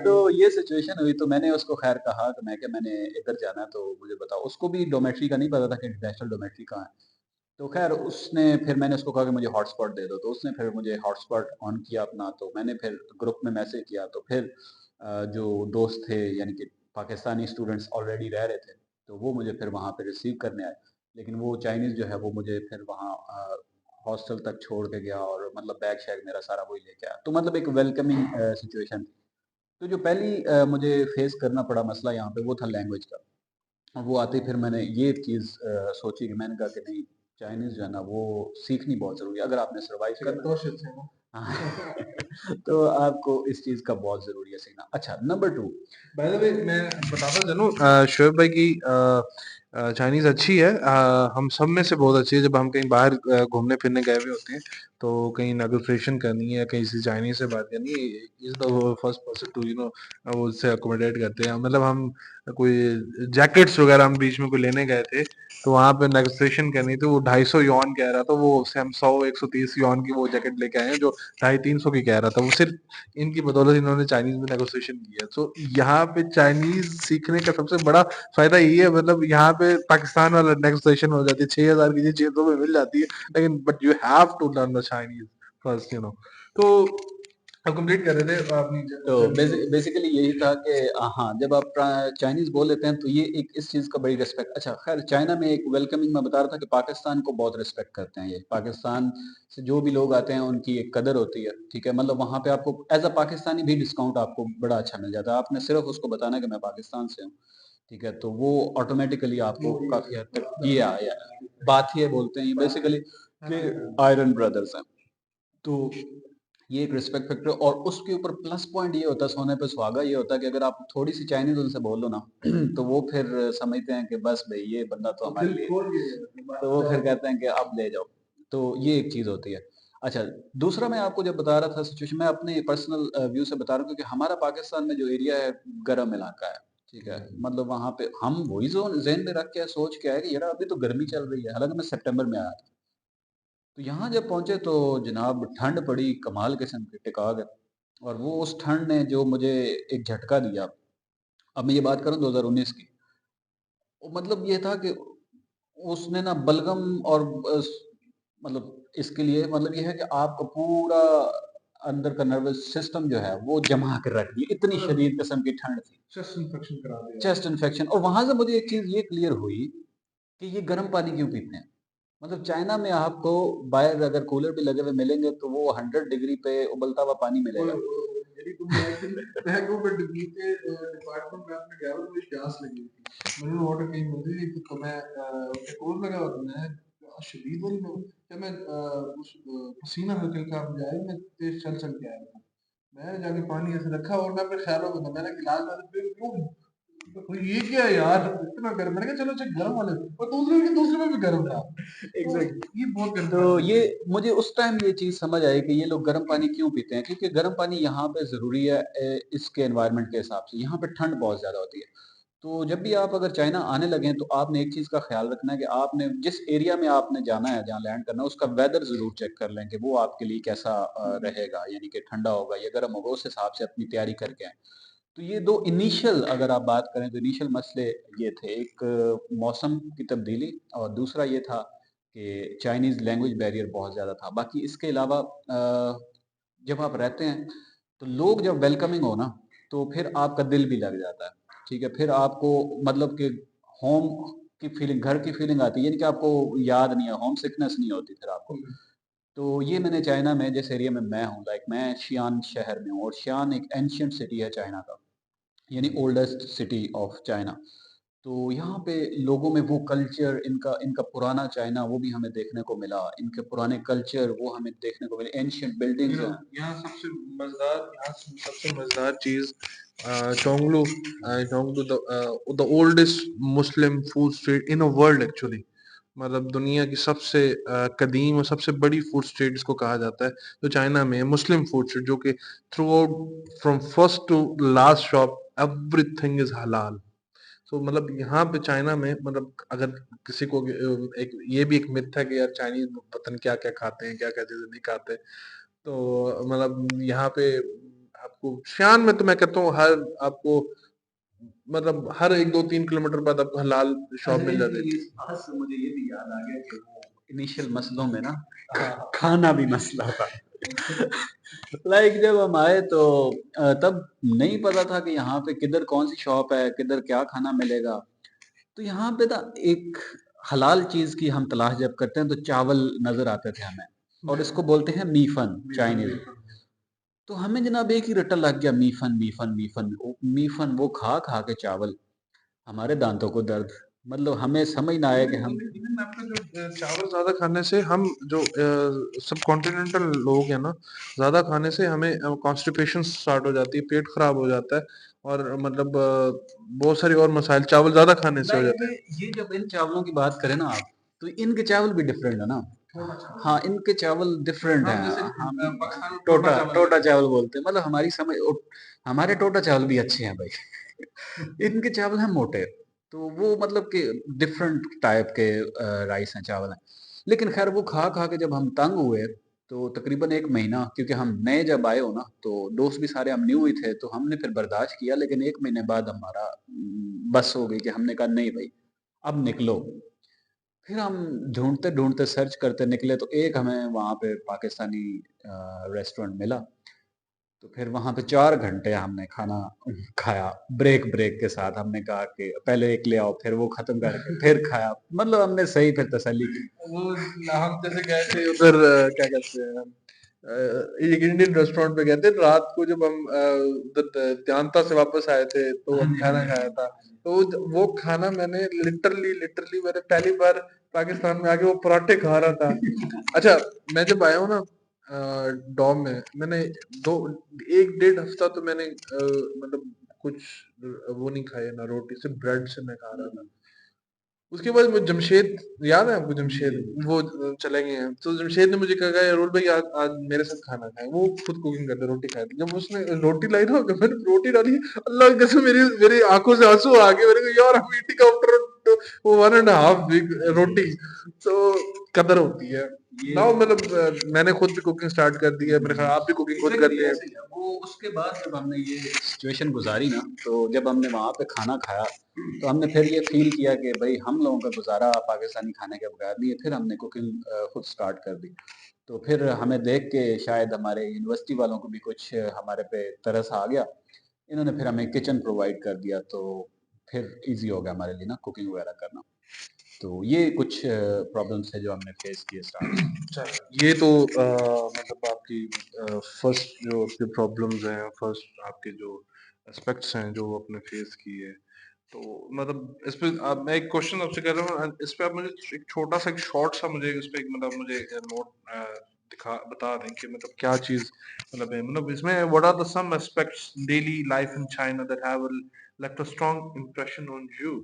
तो ये सिचुएशन हुई तो मैंने उसको ख़ैर कहा कि मैं क्या मैंने इधर जाना है तो मुझे बताओ। उसको भी डोमेट्री का नहीं पता था कि इंटरनेशनल डोमेट्री कहाँ है। तो ख़ैर उसने फिर मैंने उसको कहा कि मुझे हॉटस्पॉट दे दो, तो उसने फिर मुझे हॉटस्पॉट ऑन किया अपना। तो मैंने फिर ग्रुप में मैसेज किया तो फिर जो दोस्त थे यानी कि पाकिस्तानी स्टूडेंट्स ऑलरेडी रह रहे थे, तो वो मुझे फिर वहाँ पे रिसीव करने आए। लेकिन वो चाइनीज़ जो है वो मुझे फिर वहाँ हॉस्टल तक छोड़ के गया और मतलब बैग शैग मेरा सारा वही लेके आया। तो मतलब एक वेलकमिंग सिचुएशन थी। तो जो पहली मुझे फेस करना पड़ा मसला यहाँ पे वो था लैंग्वेज का। और वो आते ही फिर मैंने ये चीज़ सोची कि मैंने कहा कि नहीं चाइनीज़ जो है ना वो सीखनी बहुत ज़रूरी है अगर आपने सर्वाइव करना है। हाँ, तो आपको इस चीज़ का बहुत ज़रूरी है सीखना। अच्छा नंबर 2 बाय द वे मैं बताता चलूँ शोएब भाई की चाइनीज़ अच्छी है। हम सब में से बहुत अच्छी है। जब हम कहीं बाहर घूमने फिरने गए हुए होते हैं, तो कहीं नेगोशिएशन करनी है, कहीं से चाइनीज़ से बात करनी है, is the first person to वो उससे अकोमोडेट करते हैं। मतलब हम कोई जैकेट्स वगैरह हम बीच में कोई लेने गए थे, तो वहाँ पे नेगोशिएशन करनी थी, वो 250 यॉन कह रहा था, वो उससे हम 100 130 यॉन की वो जैकेट लेके आए हैं जो 250 300 की कह रहा था। वो सिर्फ इनकी बदौलत इन्होंने चाइनीज में नेगोशिएशन किया। तो यहाँ पे चाइनीज सीखने का सबसे बड़ा फायदा यही है, मतलब यहाँ पे पाकिस्तान वाला नेगोशिएशन हो जाती है, 6,000 की चीज 600 में मिल जाती है, लेकिन but you have to learn the Chinese first, तो आप कंप्लीट कर रहे थे अपनी तो जर्नी को। बेसिकली यही था कि हाँ, जब आप चाइनीज़ बोल लेते हैं तो ये एक इस चीज़ का बड़ी रिस्पेक्ट। अच्छा ख़ैर, चाइना में एक वेलकमिंग मैं बता रहा था कि पाकिस्तान को बहुत रिस्पेक्ट करते हैं ये। पाकिस्तान से जो भी लोग आते हैं उनकी एक कदर होती है, ठीक है? मतलब वहाँ पे आपको एज़ अ पाकिस्तानी भी डिस्काउंट आपको बड़ा अच्छा मिल जाता है। आपने सिर्फ़ उसको बताना है कि मैं पाकिस्तान से हूँ, ठीक है? तो वो ऑटोमैटिकली आपको काफ़ी हद तक ये बात ये बोलते हैं ये बेसिकली कि आयरन ब्रदर्स हैं। तो ये एक रिस्पेक्ट फैक्टर और उसके ऊपर प्लस पॉइंट ये होता है सोने पे सुहागा ये होता है कि अगर आप थोड़ी सी चाइनीज उनसे बोल लो ना तो वो फिर समझते हैं कि बस भाई ये बंदा तो हमारे लिए तो वो फिर कहते हैं कि आप ले जाओ। तो ये एक चीज होती है। अच्छा, दूसरा मैं आपको जब बता रहा था सिचुएशन मैं अपने पर्सनल व्यू से बता रहा हूँ क्योंकि हमारा पाकिस्तान में जो एरिया है गर्म इलाका है, ठीक है? मतलब वहां पे हम वही जोन जेन में रख के सोच के आए कि यार अभी तो गर्मी चल रही है, हालांकि मैं सितंबर में आया था। तो यहाँ जब पहुँचे तो जनाब ठंड पड़ी कमाल किस्म की टिका के और वो उस ठंड ने जो मुझे एक झटका दिया। अब मैं ये बात करूँ 2019 की, वो मतलब ये था कि उसने ना बलगम और मतलब इसके लिए मतलब ये है कि आपका पूरा अंदर का नर्वस सिस्टम जो है वो जमा कर रख दिया, इतनी शदीद किस्म की ठंड थी। चेस्ट इन्फेक्शन करा दिया। चेस्ट इन्फेक्शन और वहां से मुझे एक चीज ये क्लियर हुई कि ये गर्म पानी क्यों पीते हैं। मतलब चाइना में आपको बाहर अगर कूलर भी लगे हुए मिलेंगे तो वो 100 डिग्री पे उबलता हुआ पानी मिलेगा। मेरी तो मैं एक दिन बैंगलोर में डिग्री के डिपार्टमेंट में अपने गया तो मुझे प्यास लगी थी, मिनरल वाटर कहीं मिल रही थी तो मैं पेट्रोल लगा और मैं शदीद वाली में जब मैं उस पसीना निकल कर जाए मैं तेज चल चल के आया था। मैं जाके पानी ऐसे रखा और मैं अपने ख्यालों में था मैंने गिलास में से फिर क्यों तो ये क्या है यार इतना गर्म, मैंने कहा चलो चेक गर्म वाले और दूसरे में भी गर्म था। तो एग्जैक्टली। ये बहुत गर्म तो पानी ये है। मुझे उस टाइम ये चीज समझ आई कि ये लोग गर्म पानी क्यों पीते हैं क्योंकि गर्म पानी यहाँ पे जरूरी है इसके एनवायरनमेंट के हिसाब से। यहाँ पे ठंड बहुत ज्यादा होती है। तो जब भी आप अगर चाइना आने लगे तो आपने एक चीज का ख्याल रखना है कि आपने जिस एरिया में आपने जाना है जहाँ लैंड करना है उसका वेदर जरूर चेक कर लें कि वो आपके लिए कैसा रहेगा, यानी कि ठंडा होगा या गर्म होगा, उस हिसाब से अपनी तैयारी करके आए। तो ये दो इनिशियल अगर आप बात करें तो इनिशियल मसले ये थे, एक मौसम की तब्दीली और दूसरा ये था कि चाइनीज लैंग्वेज बैरियर बहुत ज़्यादा था। बाकी इसके अलावा जब आप रहते हैं तो लोग जब वेलकमिंग हो ना तो फिर आपका दिल भी लग जाता है, ठीक है? फिर आपको मतलब कि होम की फीलिंग, घर की फीलिंग आती है, यानी कि आपको याद नहीं है, होम सिकनेस नहीं होती फिर आपको। तो ये मैंने चाइना में जिस एरिया में मैं हूँ लाइक मैं शियान शहर में हूँ और शियान एक एंशियंट सिटी है चाइना का, यानी ओल्डेस्ट सिटी ऑफ चाइना। तो यहाँ पे लोगों में वो कल्चर इनका इनका पुराना चाइना वो भी हमें देखने को मिला, इनके पुराने कल्चर वो हमें देखने को मिले, एंशियंट बिल्डिंग्स हैं। सबसे मजेदार चीज चोंगलू चोंगलू the oldest Muslim food street in a world actually, मतलब दुनिया की सबसे कदीम और सबसे बड़ी फूड स्ट्रीट इसको कहा जाता है। तो चाइना में मुस्लिम फूड स्ट्रीट जो कि throughout from first to last shop everything is halal. तो मतलब यहाँ पे चाइना में मतलब अगर किसी को एक ये भी एक मिथ है कि यार चाइनीज पता नहीं क्या क्या खाते हैं क्या क्या चीजें नहीं खाते। तो मतलब यहाँ पे आपको शान में तो मैं कहता हूँ हर आपको मतलब हर 1 2 3 किलोमीटर बाद आपको हलाल अच्छा, शॉप मिल जाते हैं। इस बात से मुझे ये भी याद आ गया कि वो इनिशियल मसलों में ना खाना भी मसला था। लाइक जब हम आए तो तब नहीं पता था कि यहाँ पे किधर कौन सी शॉप है, किधर क्या खाना मिलेगा। तो यहाँ पे ना एक हलाल चीज की हम तलाश जब करते हैं तो चावल नजर आते थे हमें और इसको बोलते हैं मीफन चाइनीज। तो हमें जनाब एक ही रट्टा लग गया, मीफन मीफन मीफन मीफन, वो खा खा के चावल हमारे दांतों को दर्द। मतलब हमें समझ ना आया कि हम इवन आपका जो चावल ज्यादा खाने से हम जो सब कॉन्टिनेंटल लोग हैं ना, ज्यादा खाने से हमें कॉन्स्टिपेशन स्टार्ट हो जाती है, पेट खराब हो जाता है और मतलब बहुत सारी और मसाइल चावल ज्यादा खाने से हो लाइक जाते हैं। ये जब इन चावलों की बात करें ना आप तो इनके चावल भी डिफरेंट है ना। हाँ, इनके चावल डिफरेंट हम जैसे हैं। हम पाकिस्तान में टोटा टोटा चावल टोटा कहते चावल बोलते हैं, मतलब हमारी समझ हमारे टोटा चावल भी अच्छे हैं भाई। इनके चावल हैं मोटे। तो वो मतलब कि डिफरेंट टाइप के राइस हैं, चावल हैं। लेकिन खैर वो खा खा के जब हम तंग हुए तो तकरीबन एक महीना, क्योंकि हम नए जब आए हो ना तो दोस्त भी सारे हम न्यू ही थे, तो हमने फिर बर्दाश्त किया। लेकिन एक महीने बाद हमारा बस हो गई कि हमने कहा नहीं भाई अब निकलो। फिर हम ढूंढते ढूंढते सर्च करते निकले तो एक हमें वहाँ पे पाकिस्तानी रेस्टोरेंट मिला। तो फिर वहाँ पे 4 घंटे हमने खाना खाया, ब्रेक-ब्रेक के साथ। हमने कहा कि पहले एक ले आओ, फिर वो खत्म करके फिर खाया। मतलब हमने सही फिर तसल्ली की। वो हम जैसे गए थे उधर क्या कहते हैं एक इंडियन रेस्टोरेंट पे गए थे रात को जब हम उधर त्यांता से वापस आए थे तो हाँ हम जी, हाँ खाना जी, हाँ खाया जी। था तो वो खाना मैंने लिटरली लिटरली मैंने पहली बार पाकिस्तान में आके वो पराठे खा रहा था अच्छा मैं जब आया हूँ ना डॉम में मैंने दो एक डेढ़ हफ्ता तो मैंने मतलब कुछ वो नहीं खाया ना रोटी सिर्फ ब्रेड से मैं खा रहा था उसके बाद मुझे जमशेद याद है आपको जी, जी, जमशेद जी। वो चले गए हैं तो जमशेद ने मुझे कहा अरुल भाई आज मेरे साथ खाना खाए वो खुद कुकिंग करते रोटी खाए जब उसने रोटी लाई ना जब मैंने रोटी डाली अल्लाह की कसम मेरी मेरी आंखों से आंसू आ गए मेरे को यार हम ईटिंग आफ्टर वो 1.5 वीक जी, रोटी तो कदर होती है ये नाउ मतलब मैंने खुद भी कुकिंग स्टार्ट कर दी है मेरे ख्याल आप भी कुकिंग खुद एग्ज़ैक्टली करते हैं ऐसे ही है। वो उसके बाद जब हमने ये सिचुएशन गुज़ारी ना, तो जब हमने वहाँ पे खाना खाया, तो हमने फिर ये फ़ील किया कि भई हम लोगों का गुज़ारा पाकिस्तानी खाने के बगैर नहीं है। फिर हमने कुकिंग खुद स्टार्ट कर दी। तो फिर हमें देख के शायद हमारे यूनिवर्सिटी वालों को भी कुछ हमारे पे तरस आ गया। इन्होंने फिर हमें किचन प्रोवाइड कर दिया, तो फिर ईज़ी हो गया हमारे लिए ना कुकिंग वगैरह करना। तो ये कुछ प्रॉब्लम्स हैं जो हमने फेस किए स्टार्ट में। अच्छा, ये तो मतलब आपकी फर्स्ट जो आपकी प्रॉब्लम्स हैं फर्स्ट आपके जो एस्पेक्ट्स हैं जो आपने फेस किए तो मतलब इस पे मैं एक क्वेश्चन आपसे कर रहा हूँ इस पे आप मुझे एक छोटा सा एक शॉर्ट सा मुझे इस पे एक मतलब मुझे नोट दिखा बता दें कि मतलब क्या चीज मतलब है मतलब इसमें what are the some aspects daily life in China that have left a strong impression on you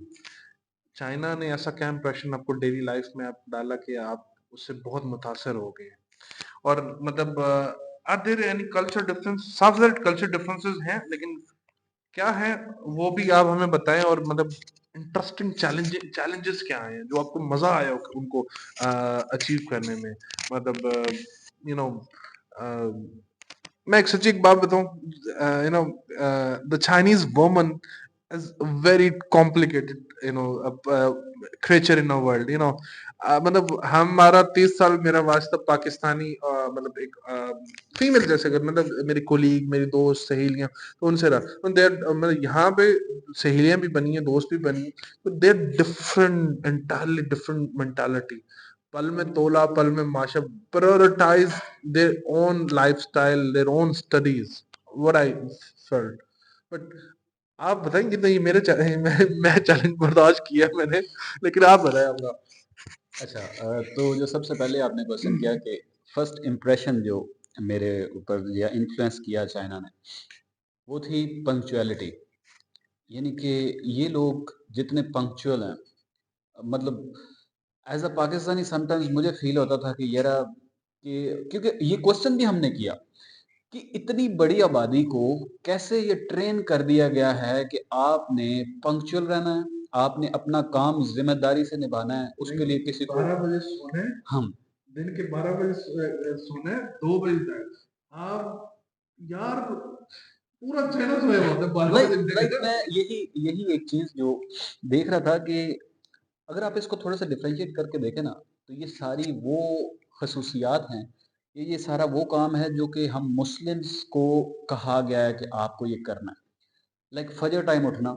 China ने ऐसा क्या इम्प्रेशन आपको डेली लाइफ में आप डाला कि आप उससे बहुत मुतासर हो गए और मतलब are there any culture difference साफ सारे कल्चर डिफरेंसेस हैं लेकिन क्या है वो भी आप हमें बताएं और मतलब इंटरेस्टिंग चैलेंजेस क्या हैं जो आपको मजा आया उनको अचीव करने में मतलब यू नो मैं एक सच्ची एक बात बताऊं you know the Chinese woman is a very complicated creature in our world मतलब हमारा 30 साल मेरा वास्ता पाकिस्तानी मतलब एक फीमेल जैसे अगर मतलब मेरी कोलीग मेरी दोस्त सहेलियां तो उनसे रहा देर मतलब यहाँ पे सहेलियां भी बनी है दोस्त भी बनी तो there different entirely different mentality पल में तोला पल में माशा prioritize their own lifestyle their own studies what I felt but आप बताएंगे नहीं मेरे मैं चैलेंज बर्दाश्त किया मैंने लेकिन आप बताएं अपना अच्छा तो जो सबसे पहले आपने क्वेश्चन किया कि फर्स्ट इम्प्रेशन जो मेरे ऊपर या इन्फ्लुएंस किया चाइना ने, वो थी पंक्चुअलिटी। यानी कि ये लोग जितने पंक्चुअल हैं, मतलब एज़ अ पाकिस्तानी समटाइम्स मुझे फ़ील होता था कि यारा कि क्योंकि ये क्वेश्चन भी हमने किया कि इतनी बड़ी आबादी को कैसे ये ट्रेन कर दिया गया है कि आपने पंक्चुअल रहना है, आपने अपना काम ज़िम्मेदारी से निभाना है, उसके लिए किसी को 12 बजे सोना है हम दिन के 12 बजे सोना है 2 बजे तक आप यार पूरा चाइना सोया हुआ था 12 बजे लाइक तक मैं यही यही एक चीज़ जो देख रहा था कि अगर आप इसको थोड़ा-सा डिफरेंशिएट करके देखें ना, तो ये सारी वो ख़ुसूसियात हैं, ये सारा वो काम है जो कि हम मुस्लिम्स को कहा गया है कि आपको ये करना है। लाइक फजर टाइम उठना,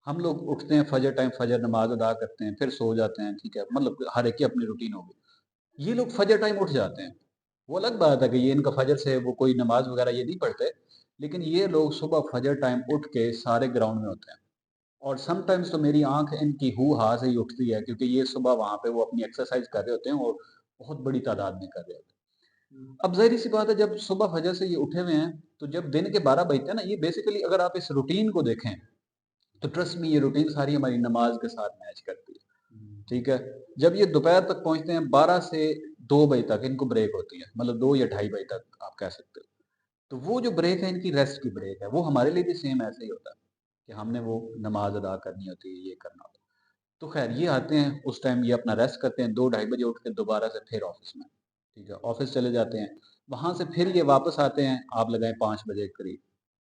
हम लोग उठते हैं फजर टाइम, फजर नमाज़ अदा करते हैं, फिर सो जाते हैं, ठीक है? मतलब हर एक की अपनी रूटीन होगी। ये लोग फजर टाइम उठ जाते हैं। वो अलग बात है कि ये इनका फजर से वो कोई नमाज़ वग़ैरह ये नहीं पढ़ते, लेकिन ये लोग सुबह फजर टाइम उठ के सारे ग्राउंड में होते हैं। और समटाइम्स तो मेरी आँख इनकी हू-हा से ही उठती है क्योंकि ये सुबह वहाँ पे वो अपनी एक्सरसाइज़ कर रहे होते हैं और बहुत बड़ी तादाद में कर रहे होते हैं। अब ज़ाहिर-सी बात है जब सुबह फजर से ये उठे हुए हैं, तो जब दिन के 12 बजते हैं ना, ये बेसिकली अगर आप इस रूटीन को देखें, तो ट्रस्ट मी ये रूटीन सारी हमारी नमाज़ के साथ मैच करती है, ठीक है? जब ये दोपहर तक पहुँचते हैं 12 से 2 बजे तक इनको ब्रेक होती है, मतलब 2 या ढाई बजे तक आप कह सकते हो। तो वो जो ब्रेक है इनकी रेस्ट की ब्रेक है, वो हमारे लिए भी सेम ऐसे ही होता है, कि हमने वो नमाज़ अदा करनी होती है, ये करना होता है। तो ख़ैर ये आते हैं, उस टाइम ये अपना रेस्ट करते हैं, 2 ढाई बजे उठ के दोबारा से फिर ऑफ़िस में, ठीक है? ऑफ़िस चले जाते हैं, वहाँ से फिर ये वापस आते हैं, आप लगाएँ 5 बजे के करीब,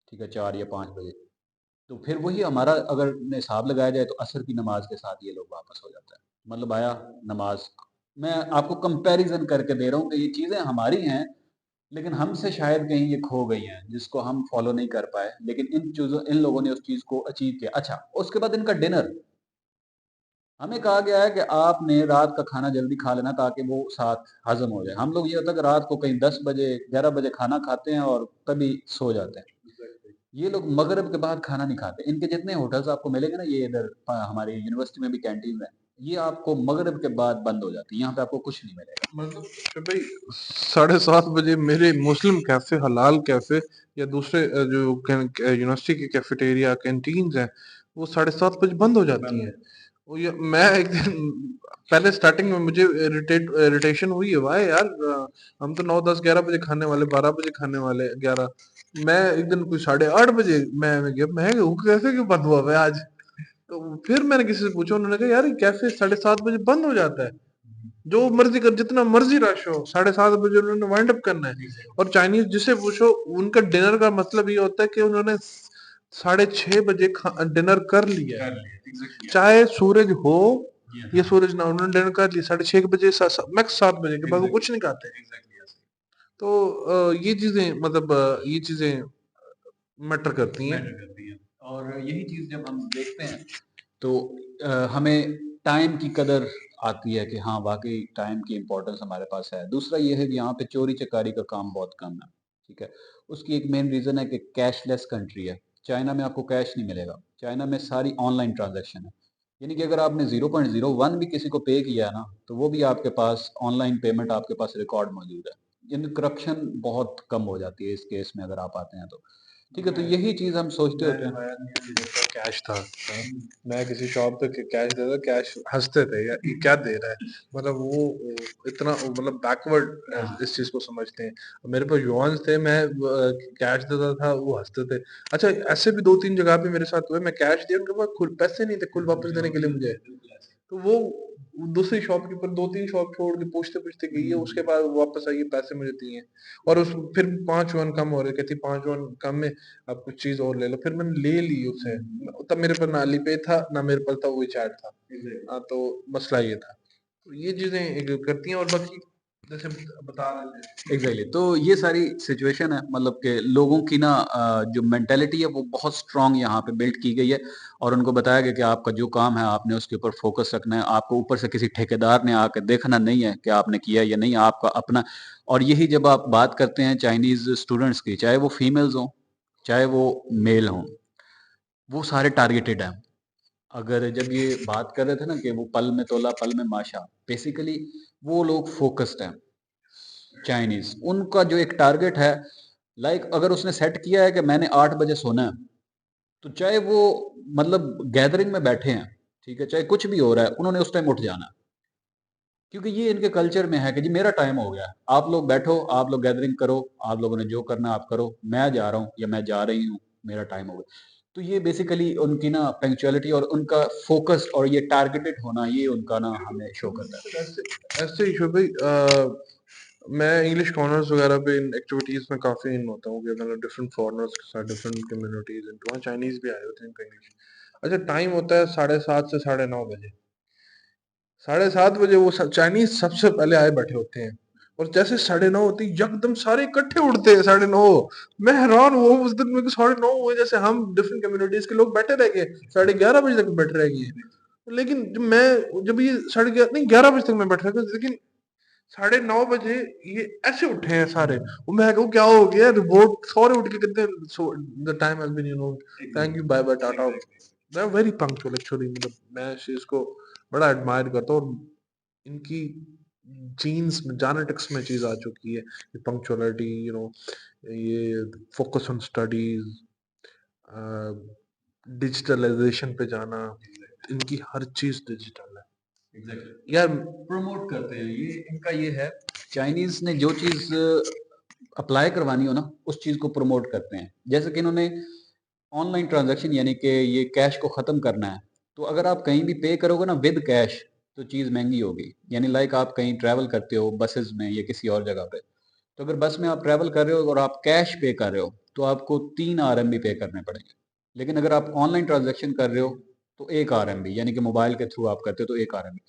ठीक है? 4 या 5 बजे। तो फिर वही हमारा अगर हिसाब लगाया जाए तो असर की नमाज़ के साथ ये लोग वापस हो जाते हैं। मतलब आया नमाज़ मैं आपको कंपैरिज़न करके दे रहा हूँ कि ये चीज़ें हमारी हैं, लेकिन हमसे शायद कहीं ये खो गई हैं, जिसको हम फ़ॉलो नहीं कर पाए, लेकिन इन लोगों ने उस चीज़ को अचीव किया। अच्छा, उसके बाद इनका डिनर, हमें कहा गया है कि आपने रात का खाना जल्दी खा लेना ताकि वो साथ हज़म हो जाए। हम लोग ये होता है कि रात को कहीं 10 बजे, 11 बजे खाना खाते हैं और तभी सो जाते हैं। ये लोग मगरिब के बाद खाना नहीं खाते। इनके जितने होटल्स आपको मिलेंगे ना, ये इधर हमारी यूनिवर्सिटी में भी कैंटीन है, ये आपको मगरिब के बाद बंद हो जाती है। यहाँ पे आपको कुछ नहीं मिलेगा। मतलब कि भाई 7:30 बजे मेरे मुस्लिम कैफे, हलाल कैफे या दूसरे जो यूनिवर्सिटी के कैफेटेरिया कैंटीन्स हैं, वो 7:30 बजे बंद हो जाती हैं। वो ये मैं एक दिन पहले स्टार्टिंग में मुझे इरिटेशन हुई है, वाह यार, हम तो 9, 10, 11 बजे खाने वाले, 12 बजे खाने वाले, 11। मैं एक दिन कोई 8:30 बजे मैं गया, मैं वो कैसे क्यों बंद हुआ है आज? तो फिर मैंने किसी से पूछा, उन्होंने कहा यार ये कैफे 7:30 बजे बंद हो जाता है, जो मर्जी कर, जितना मर्जी रश हो, 7:30 बजे उन्होंने वाइंड अप करना है। और चाइनीज जिसे पूछो, उनका डिनर का मतलब ये होता है कि उन्होंने 6:30 बजे डिनर कर लिया है, चाहे सूरज हो या सूरज ना हो, उन्होंने डिनर कर लिया 6:30 बजे, मैक्स 7 बजे के बाद वो कुछ नहीं खाते। तो ये चीजें, मतलब ये चीजें मैटर करती हैं। और यही चीज़ जब हम देखते हैं तो हमें टाइम की कदर आती है कि हाँ, वाक़ई टाइम की इम्पोर्टेंस हमारे पास है। दूसरा ये है कि यहाँ पे चोरी-चकारी का काम बहुत कम है, ठीक है? उसकी एक मेन रीज़न है कि कैशलेस कंट्री है। चाइना में आपको कैश नहीं मिलेगा। चाइना में सारी ऑनलाइन ट्रांज़ैक्शन है। यानी कि अगर आपने 0.01 भी किसी को पे किया है ना, तो वो भी आपके पास ऑनलाइन पेमेंट, आपके पास रिकॉर्ड मौजूद है। यानी करप्शन बहुत कम हो जाती है इस केस में अगर आप आते हैं तो। ठीक है, तो यही चीज़ हम सोचते होते हैं। कैश था, मैं किसी शॉप पे कैश दे रहा, कैश हंसते थे यार, ये क्या दे रहा है, मतलब वो इतना, मतलब बैकवर्ड इस चीज को समझते हैं। मेरे पास युआन्स थे, मैं कैश देता था, वो हंसते थे। अच्छा, ऐसे भी 2-3 जगह पे मेरे साथ हुए, मैं कैश दिया, उनके पास खुद पैसे नहीं थे कुल वापस देने के लिए मुझे। तो वो दूसरी शॉपकीपर 2-3 शॉप छोड़ के पूछते-पूछते गई है, उसके बाद वापस आई है, पैसे मुझे दिए। और उस फिर 5 वन कम हो रहे, कहती 5 वन कम में आप कुछ चीज़ और ले लो। फिर मैंने ले ली उससे। तब मेरे पास ना अलीपे था, ना मेरे पास था वही चैट था। हाँ, तो मसला ये था। तो ये चीज़ें एक करती हैं, और बाकी जैसे बता रहे थे। एग्जैक्टली, तो ये सारी सिचुएशन है, मतलब कि लोगों की ना जो मेंटेलिटी है वो बहुत स्ट्रांग यहाँ पे बिल्ड की गई है। और उनको बताया गया कि आपका जो काम है आपने उसके ऊपर फोकस रखना है, आपको ऊपर से किसी ठेकेदार ने आकर देखना नहीं है कि आपने किया या नहीं, आपका अपना। और यही जब आप बात करते हैं चाइनीज स्टूडेंट्स की, चाहे वो फीमेल्स हों चाहे वो मेल हों, वो सारे टारगेटेड हैं। अगर जब ये बात कर रहे थे ना कि वो पल में तोला पल में माशा, बेसिकली वो लोग फोकस्ड हैं। चाइनीज उनका जो एक टारगेट है, लाइक अगर उसने सेट किया है कि मैंने 8 बजे सोना है, तो चाहे वो मतलब गैदरिंग में बैठे हैं, ठीक है, चाहे कुछ भी हो रहा है, उन्होंने उस टाइम उठ जाना है। क्योंकि ये इनके कल्चर में है कि जी मेरा टाइम हो गया है, आप लोग बैठो, आप लोग गैदरिंग करो, आप लोगों ने जो करना आप करो, मैं जा रहा हूँ या मैं जा रही हूँ, मेरा टाइम हो गया। तो ये बेसिकली उनकी ना पंक्चुअलिटी और उनका फोकस और ये टारगेटेड होना, ये उनका ना हमें शो करता है। ऐसे ऐसे ही भाई, मैं इंग्लिश कॉर्नर्स वगैरह पे इन एक्टिविटीज में काफी इन होता हूँ कि मतलब डिफरेंट फॉरेनर्स के साथ, डिफरेंट कम्युनिटीज, वहाँ चाइनीज भी आए होते हैं, इनका इंग्लिश। अच्छा, टाइम होता है 7:30 से 9:30 बजे। 7:30 बजे वो चाइनीज सबसे पहले आए बैठे होते हैं, और जैसे 9:30 होती एकदम सारे इकट्ठे उठते हैं 9:30। मैं हैरान हुआ उस दिन, मेरे को 9:30 हुए, जैसे हम डिफरेंट कम्युनिटीज के लोग बैठे रह गए, 11:30 बजे तक बैठे रह गए। लेकिन जब ये 11:30 नहीं, 11 बजे तक मैं बैठ रहा था, लेकिन 9:30 बजे ये ऐसे उठे हैं सारे। वो मैं कहूँ क्या हो गया, रिपोर्ट सारे उठ के कहते हैं the time has been, thank you, bye bye, tata. मैं वेरी पंक्चुअल एक्चुअली, मतलब मैं इस चीज को बड़ा एडमायर करता हूँ, और इनकी जीन्स में, जेनेटिक्स में चीज आ चुकी है, ये पंक्चुअलिटी, ये फोकस ऑन स्टडीज, डिजिटलाइजेशन पे जाना, इनकी हर चीज डिजिटल है। यार प्रमोट करते हैं ये, इनका ये है, चाइनीज ने जो चीज अप्लाई करवानी हो ना, उस चीज को प्रमोट करते हैं। जैसे कि इन्होंने ऑनलाइन ट्रांजैक्शन, यानी कि ये कैश को खत्म करना है, तो अगर आप कहीं भी पे करोगे ना विद कैश, तो चीज महंगी होगी। यानी लाइक आप कहीं ट्रैवल करते हो बसेस में या किसी और जगह पे, तो अगर बस में आप ट्रैवल कर रहे हो और आप कैश पे कर रहे हो, तो आपको 3 RMB पे करने पड़ेंगे। लेकिन अगर आप ऑनलाइन ट्रांजैक्शन कर रहे हो तो 1 RMB, यानी कि मोबाइल के थ्रू आप करते हो तो 1 RMB।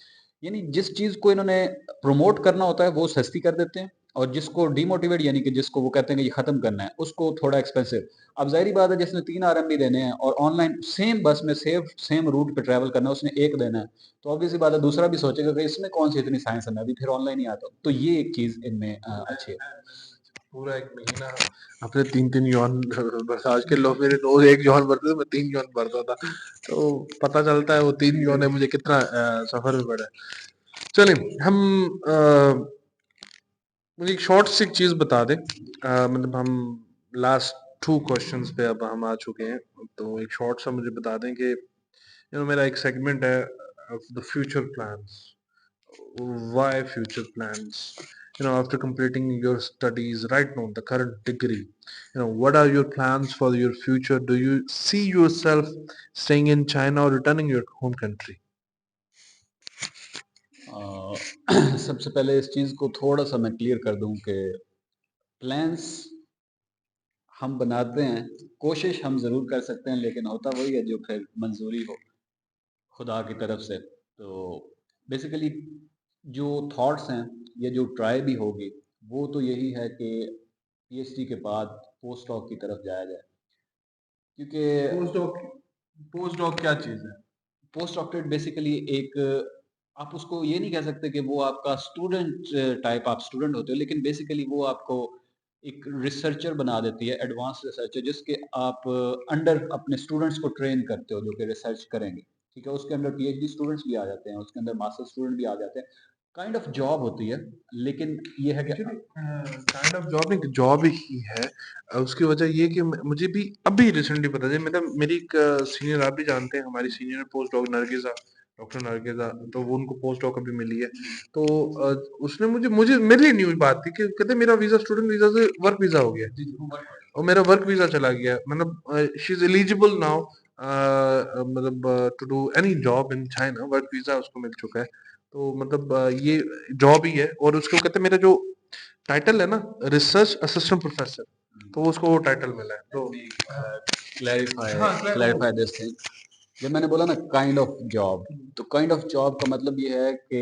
यानी जिस चीज को इन्होंने प्रमोट करना होता है वो सस्ती कर देते हैं, और जिसको डिमोटिवेट यानी कि जिसको वो कहते हैं कि ये खत्म करना है, उसको थोड़ा एक्सपेंसिव। अब ज़ाहिर-सी बात है जिसने 3 आरएमबी देने हैं और ऑनलाइन सेम बस में सेम रूट पे ट्रैवल करना है, उसने 1 देना है, तो ऑब्वियस सी बात है दूसरा भी सोचेगा कि इसमें कौन-सी इतनी साइंस है, मैं भी फिर ऑनलाइन ही आता हूँ। तो ये एक चीज़ इनमें अच्छी है। पूरा 1 महीना अपने 3-3 यौन बर्दाश्त के लो, मेरे रोज़ 1 यौन भरते थे, मैं 3 यौन भरता था। तो पता चलता है वो 3 यौन मुझे कितना सफ़र में पड़ा है। चलिए हम मुझे एक शॉर्ट सी एक चीज़ बता दें, मतलब हम लास्ट 2 क्वेश्चंस पे अब हम आ चुके हैं। तो एक शॉर्ट सा मुझे बता दें कि मेरा एक सेगमेंट है the future plans. Why future plans? After completing your studies right now, the current degree, what are your plans for your future? Do you see yourself staying in China or returning your home country? सबसे पहले इस चीज़ को थोड़ा-सा मैं clear कर दूँ कि plans हम बनाते हैं, कोशिश हम ज़रूर कर सकते हैं, लेकिन होता वही है जो फिर मंज़ूरी हो, खुदा की तरफ से। तो बेसिकली जो थॉट्स हैं या जो ट्राई भी होगी, वो तो यही है कि पीएचडी के बाद पोस्ट डॉक की तरफ जाया जाए। क्योंकि पोस्ट डॉक पोस्ट डॉक क्या चीज़ है? पोस्ट डॉक्टरेट बेसिकली एक आप उसको ये नहीं कह सकते कि वो आपका स्टूडेंट टाइप आप स्टूडेंट होते हो, लेकिन बेसिकली वो आपको एक रिसर्चर बना देती है, एडवांस रिसर्चर जिसके आप अंडर अपने स्टूडेंट्स को ट्रेन करते हो जो कि रिसर्च करेंगे। ठीक है? उसके अंदर पीएचडी स्टूडेंट्स भी आ जाते हैं, उसके अंदर मास्टर स्टूडेंट भी आ जाते हैं। काइंड ऑफ जॉब होती है, लेकिन ये है कि एक्चुअली काइंड ऑफ जॉब नहीं, जॉब ही है। उसकी वजह ये कि मुझे भी अभी रिसेंटली पता चला, मतलब मेरी एक सीनियर, आप भी जानते हैं, हमारी सीनियर पोस्ट डॉक नरगिसा, डॉक्टर नरगिसा, तो वो उनको पोस्ट डॉक अभी मिली है। तो उसने मुझे मुझे मेरे लिए न्यूज़ बात थी कि कहते मेरा वीज़ा स्टूडेंट वीज़ा से वर्क वीज़ा हो गया और मेरा वर्क वीज़ा चला गया। मतलब शी इज़ एलिजिबल नाउ, मतलब to do any job in China, work visa उसको मिल चुका है। तो मतलब ये जॉब ही है और उसको कहते हैं मेरा जो टाइटल है ना, रिसर्च असिस्टेंट प्रोफेसर, तो उसको वो टाइटल मिला है। तो क्लैरिफाई हाँ, क्लैरिफाई दिस थिंग। जब मैंने बोला ना काइंड ऑफ जॉब, तो काइंड ऑफ जॉब का मतलब ये है कि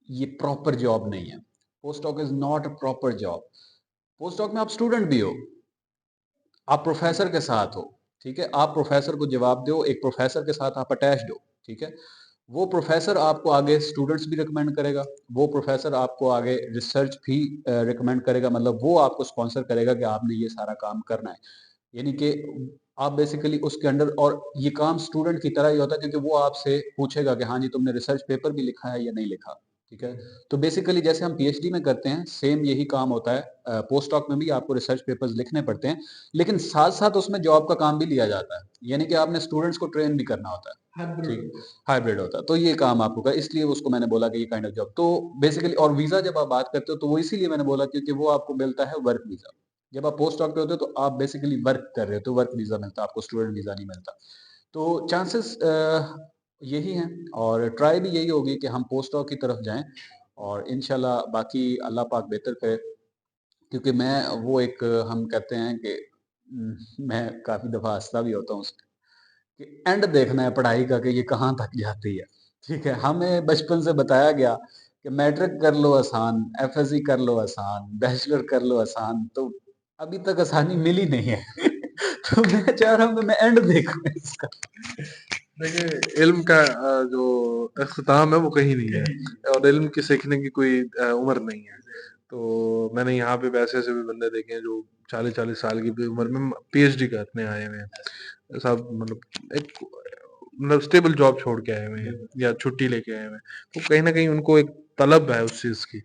ये प्रॉपर जॉब नहीं है। Post doc is not a proper job. Post doc में आप स्टूडेंट भी हो, आप प्रोफेसर के साथ हो, ठीक है? आप प्रोफेसर को जवाब दो, एक प्रोफेसर के साथ आप अटैच्ड हो, ठीक है? वो प्रोफेसर आपको आगे स्टूडेंट्स भी रिकमेंड करेगा, वो प्रोफेसर आपको आगे रिसर्च भी रिकमेंड करेगा, मतलब वो आपको स्पॉन्सर करेगा कि आपने ये सारा काम करना है। यानी कि आप बेसिकली उसके अंडर, और ये काम स्टूडेंट की तरह ही होता है क्योंकि वो आपसे पूछेगा कि हाँ जी तुमने रिसर्च पेपर भी लिखा है या नहीं लिखा, ठीक है? तो बेसिकली जैसे हम पीएचडी में करते हैं सेम यही काम होता है। पोस्ट डॉक में भी आपको रिसर्च पेपर्स लिखने पड़ते हैं, लेकिन साथ साथ उसमें जॉब का काम भी लिया जाता है, यानी कि आपने स्टूडेंट्स को ट्रेन भी करना होता है। ठीक, हाइब्रिड होता है, तो ये काम आपको का, इसलिए उसको मैंने बोला कि ये काइंड ऑफ जॉब। तो बेसिकली और वीजा जब आप बात करते हो तो वो इसीलिए मैंने बोला क्योंकि वो आपको मिलता है वर्क वीजा। जब आप पोस्ट डॉक पे होते हो तो आप बेसिकली वर्क कर रहे हो, तो वर्क वीजा मिलता है आपको, स्टूडेंट वीजा नहीं मिलता। तो चांसेस यही हैं और ट्राई भी यही होगी कि हम पोस्ट डॉक की तरफ जाएं और इंशाल्लाह बाकी अल्लाह पाक बेहतर करे। क्योंकि मैं वो एक हम कहते हैं कि मैं काफ़ी दफ़ा हँसता भी होता हूँ उस कि एंड देखना है पढ़ाई का कि ये कहाँ तक जाती है, ठीक है? हमें बचपन से बताया गया कि मैट्रिक कर लो आसान, एफएससी कर लो आसान, बैचलर कर लो आसान, तो अभी तक आसानी मिली नहीं है। तो मैं चाह रहा हूँ कि मैं एंड देखूँ इसका। देखिए, इल्म का जो इख्तिताम है वो कहीं नहीं है और इल्म की सीखने की कोई उम्र नहीं है। तो मैंने यहाँ पे ऐसे-ऐसे भी बंदे देखे हैं जो 40-40 साल की भी उम्र में पीएचडी करने आए हुए हैं। सब मतलब एक मतलब स्टेबल जॉब छोड़ के आए हुए हैं या छुट्टी लेके आए हुए हैं। तो कहीं न कहीं उनको एक तलब है उस चीज़ की।